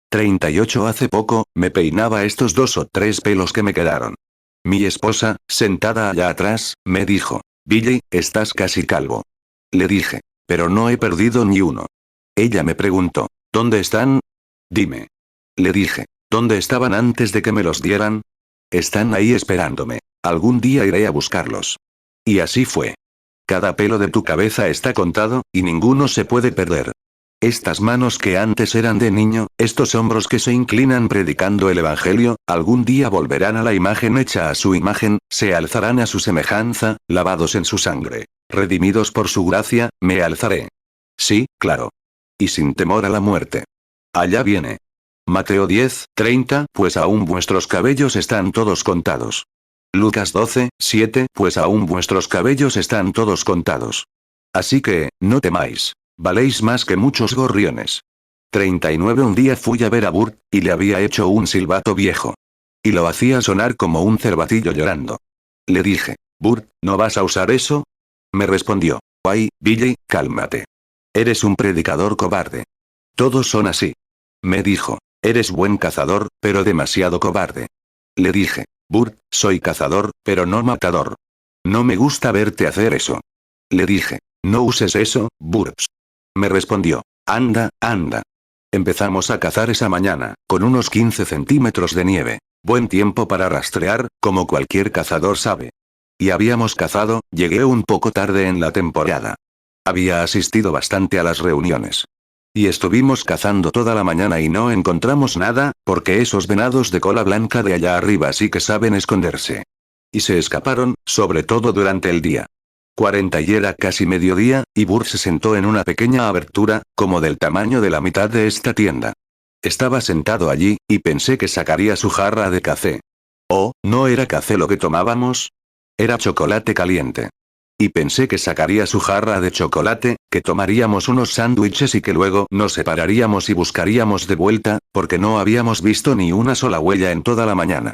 38 Hace poco, me peinaba estos 2 o 3 pelos que me quedaron. Mi esposa, sentada allá atrás, me dijo, Billy, estás casi calvo. Le dije, pero no he perdido ni uno. Ella me preguntó, ¿dónde están? Dime. Le dije, ¿dónde estaban antes de que me los dieran? Están ahí esperándome. Algún día iré a buscarlos. Y así fue. Cada pelo de tu cabeza está contado, y ninguno se puede perder. Estas manos que antes eran de niño, estos hombros que se inclinan predicando el Evangelio, algún día volverán a la imagen hecha a su imagen, se alzarán a su semejanza, lavados en su sangre. Redimidos por su gracia, me alzaré. Sí, claro. Y sin temor a la muerte. Allá viene. Mateo 10, 30, pues aún vuestros cabellos están todos contados. Lucas 12, 7, pues aún vuestros cabellos están todos contados. Así que, no temáis. Valéis más que muchos gorriones. 39 Un día fui a ver a Burt, y le había hecho un silbato viejo. Y lo hacía sonar como un cervatillo llorando. Le dije, Burt, ¿no vas a usar eso? Me respondió, ay, Billy, cálmate. Eres un predicador cobarde. Todos son así. Me dijo, eres buen cazador, pero demasiado cobarde. Le dije, Burt, soy cazador, pero no matador. No me gusta verte hacer eso. Le dije, no uses eso, Burt. Me respondió, anda, anda. Empezamos a cazar esa mañana, con unos 15 centímetros de nieve. Buen tiempo para rastrear, como cualquier cazador sabe. Y habíamos cazado, llegué un poco tarde en la temporada. Había asistido bastante a las reuniones. Y estuvimos cazando toda la mañana y no encontramos nada, porque esos venados de cola blanca de allá arriba sí que saben esconderse. Y se escaparon, sobre todo durante el día. 40 y era casi mediodía, y Burt se sentó en una pequeña abertura, como del tamaño de la mitad de esta tienda. Estaba sentado allí, y pensé que sacaría su jarra de café. Oh, ¿no era café lo que tomábamos? Era chocolate caliente. Y pensé que sacaría su jarra de chocolate, que tomaríamos unos sándwiches y que luego nos separaríamos y buscaríamos de vuelta, porque no habíamos visto ni una sola huella en toda la mañana.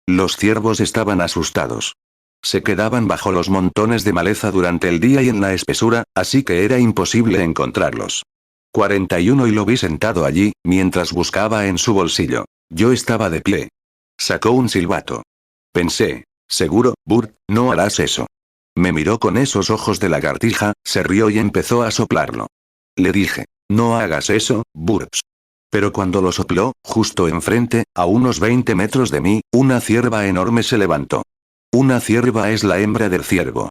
Los ciervos estaban asustados. Se quedaban bajo los montones de maleza durante el día y en la espesura, así que era imposible encontrarlos. 41 Y lo vi sentado allí, mientras buscaba en su bolsillo. Yo estaba de pie. Sacó un silbato. Pensé, seguro, Burt, no harás eso. Me miró con esos ojos de lagartija, se rió y empezó a soplarlo. Le dije, no hagas eso, Burt. Pero cuando lo sopló, justo enfrente, a unos 20 metros de mí, una cierva enorme se levantó. Una cierva es la hembra del ciervo.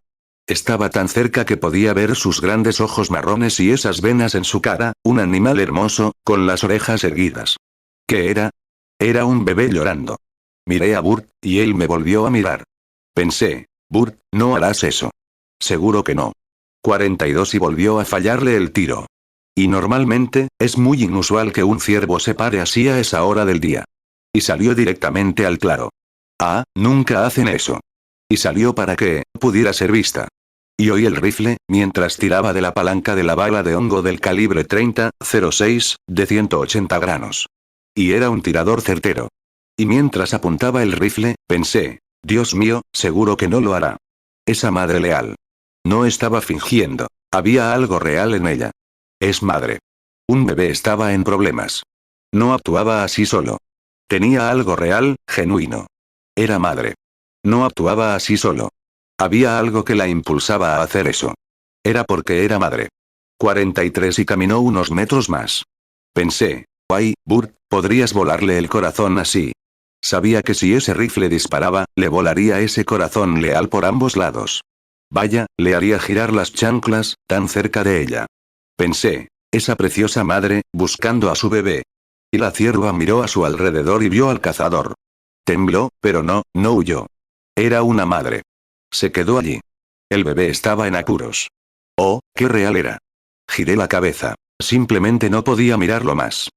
Estaba tan cerca que podía ver sus grandes ojos marrones y esas venas en su cara, un animal hermoso, con las orejas erguidas. ¿Qué era? Era un bebé llorando. Miré a Burt, y él me volvió a mirar. Pensé, Burt, no harás eso. Seguro que no. 42 Y volvió a fallarle el tiro. Y normalmente, es muy inusual que un ciervo se pare así a esa hora del día. Y salió directamente al claro. Ah, nunca hacen eso. Y salió para que pudiera ser vista. Y oí el rifle, mientras tiraba de la palanca de la bala de hongo del calibre 30-06, de 180 granos. Y era un tirador certero. Y mientras apuntaba el rifle, pensé, Dios mío, seguro que no lo hará. Esa madre leal. No estaba fingiendo. Había algo real en ella. Es madre. Un bebé estaba en problemas. No actuaba así solo. Tenía algo real, genuino. Era madre. No actuaba así solo. Había algo que la impulsaba a hacer eso. Era porque era madre. 43 y caminó unos metros más. Pensé, ay, Burt, podrías volarle el corazón así. Sabía que si ese rifle disparaba, le volaría ese corazón leal por ambos lados. Vaya, le haría girar las chanclas, tan cerca de ella. Pensé, esa preciosa madre, buscando a su bebé. Y la cierva miró a su alrededor y vio al cazador. Tembló, pero no huyó. Era una madre. Se quedó allí. El bebé estaba en apuros. Oh, qué real era. Giré la cabeza. Simplemente no podía mirarlo más.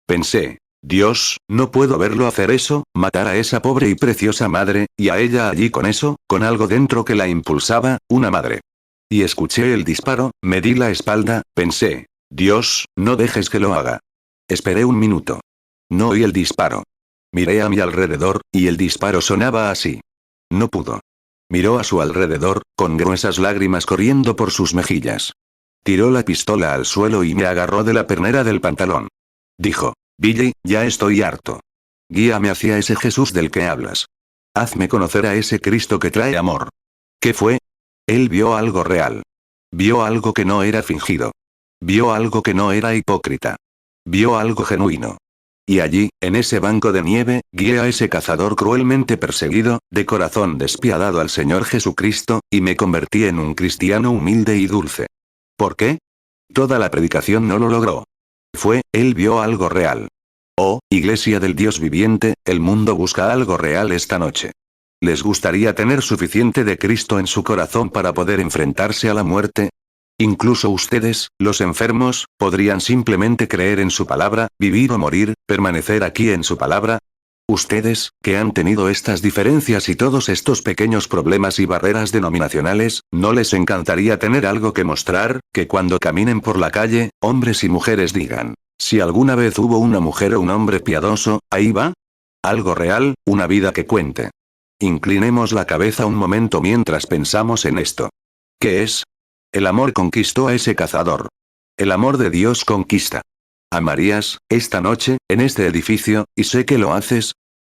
Pensé, Dios, no puedo verlo hacer eso, matar a esa pobre y preciosa madre, y a ella allí con eso, con algo dentro que la impulsaba, una madre. Y escuché el disparo, me di la espalda, pensé, Dios, no dejes que lo haga. Esperé un minuto. No oí el disparo. Miré a mi alrededor, y el disparo sonaba así. No pudo. Miró a su alrededor, con gruesas lágrimas corriendo por sus mejillas. Tiró la pistola al suelo y me agarró de la pernera del pantalón. Dijo, Billy, ya estoy harto. Guíame hacia ese Jesús del que hablas. Hazme conocer a ese Cristo que trae amor. ¿Qué fue? Él vio algo real. Vio algo que no era fingido. Vio algo que no era hipócrita. Vio algo genuino. Y allí, en ese banco de nieve, guié a ese cazador cruelmente perseguido, de corazón despiadado al Señor Jesucristo, y me convertí en un cristiano humilde y dulce. ¿Por qué? Toda la predicación no lo logró. Él vio algo real. Oh, Iglesia del Dios viviente, el mundo busca algo real esta noche. ¿Les gustaría tener suficiente de Cristo en su corazón para poder enfrentarse a la muerte? Incluso ustedes, los enfermos, podrían simplemente creer en su palabra, vivir o morir, permanecer aquí en su palabra. Ustedes, que han tenido estas diferencias y todos estos pequeños problemas y barreras denominacionales, ¿no les encantaría tener algo que mostrar, que cuando caminen por la calle, hombres y mujeres digan, si alguna vez hubo una mujer o un hombre piadoso, ahí va? Algo real, una vida que cuente. Inclinemos la cabeza un momento mientras pensamos en esto. ¿Qué es? El amor conquistó a ese cazador. El amor de Dios conquista. ¿Amarías, esta noche, en este edificio, y sé que lo haces?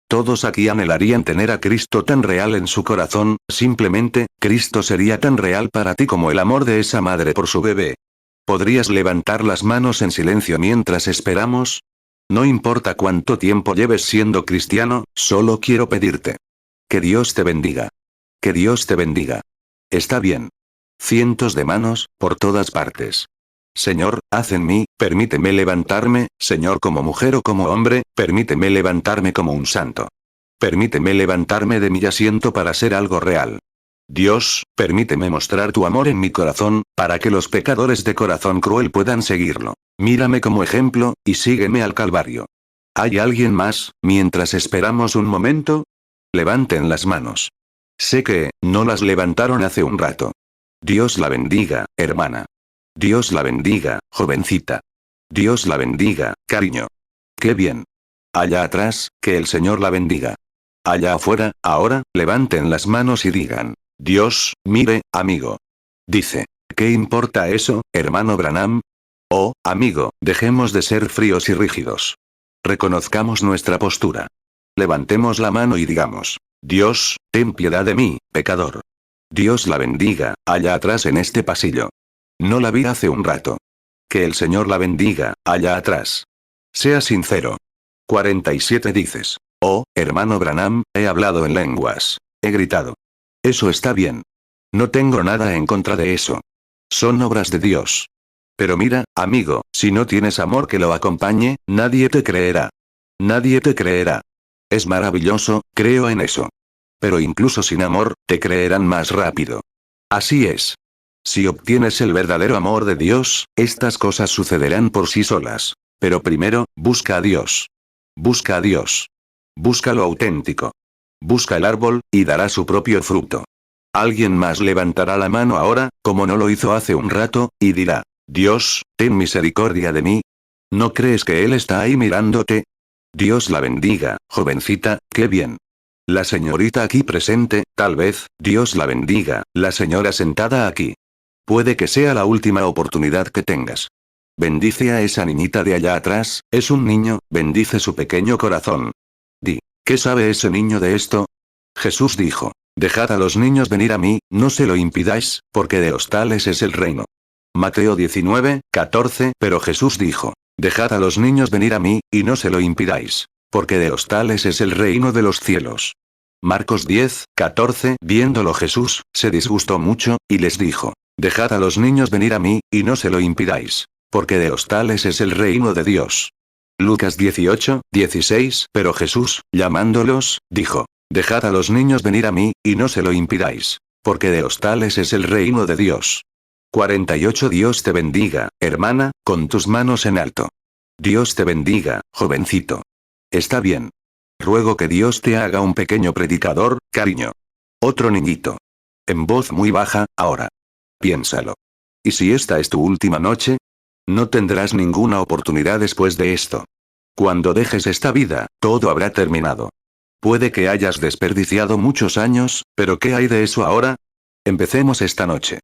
Todos aquí anhelarían tener a Cristo tan real en su corazón, simplemente, Cristo sería tan real para ti como el amor de esa madre por su bebé. ¿Podrías levantar las manos en silencio mientras esperamos? No importa cuánto tiempo lleves siendo cristiano, solo quiero pedirte. Que Dios te bendiga. Que Dios te bendiga. Está bien. Cientos de manos, por todas partes. Señor, haz en mí, permíteme levantarme, Señor, como mujer o como hombre, permíteme levantarme como un santo. Permíteme levantarme de mi asiento para ser algo real. Dios, permíteme mostrar tu amor en mi corazón, para que los pecadores de corazón cruel puedan seguirlo. Mírame como ejemplo, y sígueme al Calvario. ¿Hay alguien más, mientras esperamos un momento? Levanten las manos. Sé que, no las levantaron hace un rato. Dios la bendiga, hermana. Dios la bendiga, jovencita. Dios la bendiga, cariño. ¡Qué bien! Allá atrás, que el Señor la bendiga. Allá afuera, ahora, levanten las manos y digan, Dios, mire, amigo. Dice, ¿qué importa eso, hermano Branham? Oh, amigo, dejemos de ser fríos y rígidos. Reconozcamos nuestra postura. Levantemos la mano y digamos, Dios, ten piedad de mí, pecador. Dios la bendiga, allá atrás en este pasillo. No la vi hace un rato. Que el Señor la bendiga, allá atrás. Sea sincero. 47 dices. Oh, hermano Branham, he hablado en lenguas. He gritado. Eso está bien. No tengo nada en contra de eso. Son obras de Dios. Pero mira, amigo, si no tienes amor que lo acompañe, nadie te creerá. Nadie te creerá. Es maravilloso, creo en eso. Pero incluso sin amor, te creerán más rápido. Así es. Si obtienes el verdadero amor de Dios, estas cosas sucederán por sí solas. Pero primero, busca a Dios. Busca a Dios. Busca lo auténtico. Busca el árbol, y dará su propio fruto. Alguien más levantará la mano ahora, como no lo hizo hace un rato, y dirá, Dios, ten misericordia de mí. ¿No crees que Él está ahí mirándote? Dios la bendiga, jovencita, qué bien. La señorita aquí presente, tal vez, Dios la bendiga, la señora sentada aquí. Puede que sea la última oportunidad que tengas. Bendice a esa niñita de allá atrás, es un niño, bendice su pequeño corazón. Di, ¿qué sabe ese niño de esto? Jesús dijo, dejad a los niños venir a mí, no se lo impidáis, porque de los tales es el reino. Mateo 19, 14. Pero Jesús dijo, dejad a los niños venir a mí, y no se lo impidáis, porque de los tales es el reino de los cielos. Marcos 10, 14. Viéndolo Jesús, se disgustó mucho, y les dijo, dejad a los niños venir a mí, y no se lo impidáis, porque de los tales es el reino de Dios. Lucas 18, 16. Pero Jesús, llamándolos, dijo, dejad a los niños venir a mí, y no se lo impidáis, porque de los tales es el reino de Dios. 48. Dios te bendiga, hermana, con tus manos en alto. Dios te bendiga, jovencito. Está bien. Ruego que Dios te haga un pequeño predicador, cariño. Otro niñito. En voz muy baja, ahora. Piénsalo. ¿Y si esta es tu última noche? No tendrás ninguna oportunidad después de esto. Cuando dejes esta vida, todo habrá terminado. Puede que hayas desperdiciado muchos años, pero ¿qué hay de eso ahora? Empecemos esta noche.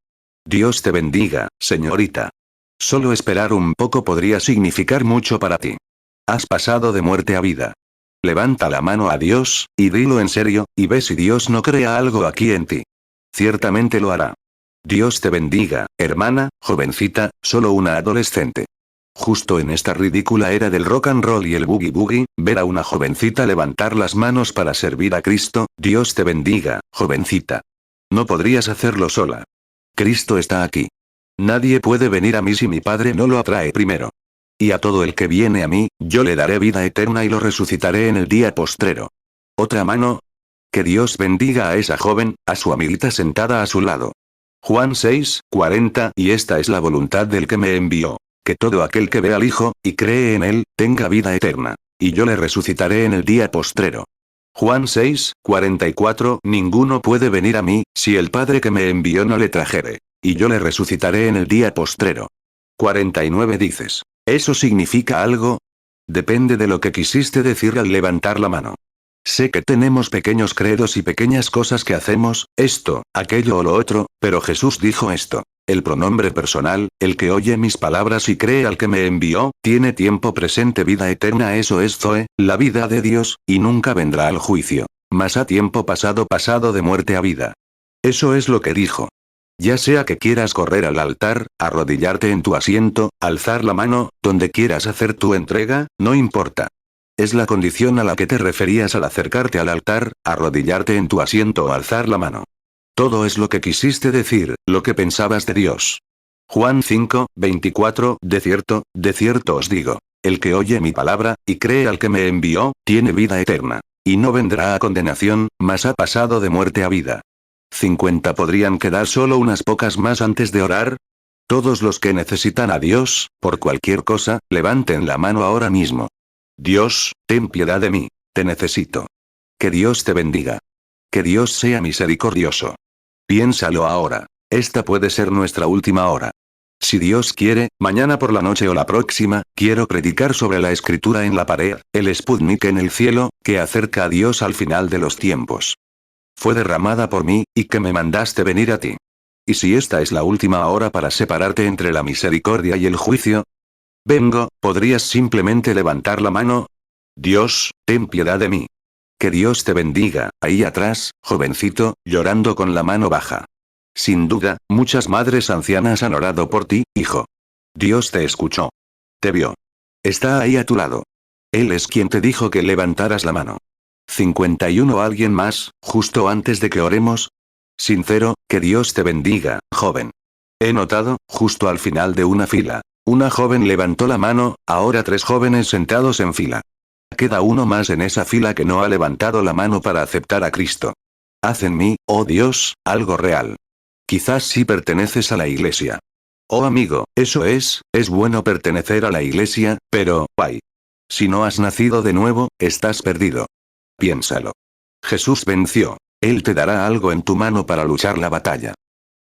Dios te bendiga, señorita. Solo esperar un poco podría significar mucho para ti. Has pasado de muerte a vida. Levanta la mano a Dios, y dilo en serio, y ve si Dios no crea algo aquí en ti. Ciertamente lo hará. Dios te bendiga, hermana, jovencita, solo una adolescente. Justo en esta ridícula era del rock and roll y el boogie boogie, ver a una jovencita levantar las manos para servir a Cristo, Dios te bendiga, jovencita. No podrías hacerlo sola. Cristo está aquí. Nadie puede venir a mí si mi Padre no lo atrae primero. Y a todo el que viene a mí, yo le daré vida eterna y lo resucitaré en el día postrero. Otra mano. Que Dios bendiga a esa joven, a su amiguita sentada a su lado. Juan 6, 40. Y esta es la voluntad del que me envió. Que todo aquel que ve al Hijo, y cree en él, tenga vida eterna. Y yo le resucitaré en el día postrero. Juan 6, 44. Ninguno puede venir a mí, si el Padre que me envió no le trajere. Y yo le resucitaré en el día postrero. 49. Dices, ¿eso significa algo? Depende de lo que quisiste decir al levantar la mano. Sé que tenemos pequeños credos y pequeñas cosas que hacemos, esto, aquello o lo otro, pero Jesús dijo esto. El pronombre personal, el que oye mis palabras y cree al que me envió, tiene tiempo presente vida eterna, eso es Zoe, la vida de Dios, y nunca vendrá al juicio. Mas a tiempo pasado de muerte a vida. Eso es lo que dijo. Ya sea que quieras correr al altar, arrodillarte en tu asiento, alzar la mano, donde quieras hacer tu entrega, no importa. Es la condición a la que te referías al acercarte al altar, arrodillarte en tu asiento o alzar la mano. Todo es lo que quisiste decir, lo que pensabas de Dios. Juan 5, 24. De cierto os digo, el que oye mi palabra, y cree al que me envió, tiene vida eterna. Y no vendrá a condenación, mas ha pasado de muerte a vida. 50. ¿Podrían quedar solo unas pocas más antes de orar? Todos los que necesitan a Dios, por cualquier cosa, levanten la mano ahora mismo. Dios, ten piedad de mí. Te necesito. Que Dios te bendiga. Que Dios sea misericordioso. Piénsalo ahora. Esta puede ser nuestra última hora. Si Dios quiere, mañana por la noche o la próxima, quiero predicar sobre la escritura en la pared, el Sputnik en el cielo, que acerca a Dios al final de los tiempos. Fue derramada por mí, y que me mandaste venir a ti. ¿Y si esta es la última hora para separarte entre la misericordia y el juicio? Vengo, ¿podrías simplemente levantar la mano? Dios, ten piedad de mí. Que Dios te bendiga, ahí atrás, jovencito, llorando con la mano baja. Sin duda, muchas madres ancianas han orado por ti, hijo. Dios te escuchó. Te vio. Está ahí a tu lado. Él es quien te dijo que levantaras la mano. 51. ¿Alguien más, justo antes de que oremos? Sincero, que Dios te bendiga, joven. He notado, justo al final de una fila. Una joven levantó la mano, ahora 3 jóvenes sentados en fila. Queda uno más en esa fila que no ha levantado la mano para aceptar a Cristo. Haz en mí, oh Dios, algo real. Quizás sí perteneces a la iglesia. Oh amigo, eso es bueno pertenecer a la iglesia, pero, ¡ay! Si no has nacido de nuevo, estás perdido. Piénsalo. Jesús venció. Él te dará algo en tu mano para luchar la batalla.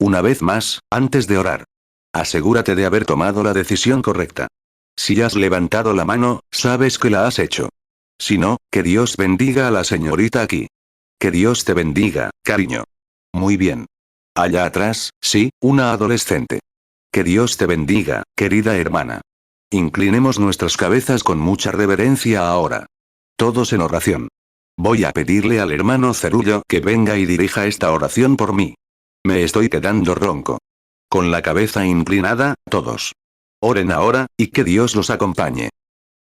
Una vez más, antes de orar. Asegúrate de haber tomado la decisión correcta. Si has levantado la mano, sabes que la has hecho. Si no, que Dios bendiga a la señorita aquí. Que Dios te bendiga, cariño. Muy bien. Allá atrás, sí, una adolescente. Que Dios te bendiga, querida hermana. Inclinemos nuestras cabezas con mucha reverencia ahora. Todos en oración. Voy a pedirle al hermano Cerullo que venga y dirija esta oración por mí. Me estoy quedando ronco. Con la cabeza inclinada, todos. Oren ahora, y que Dios los acompañe.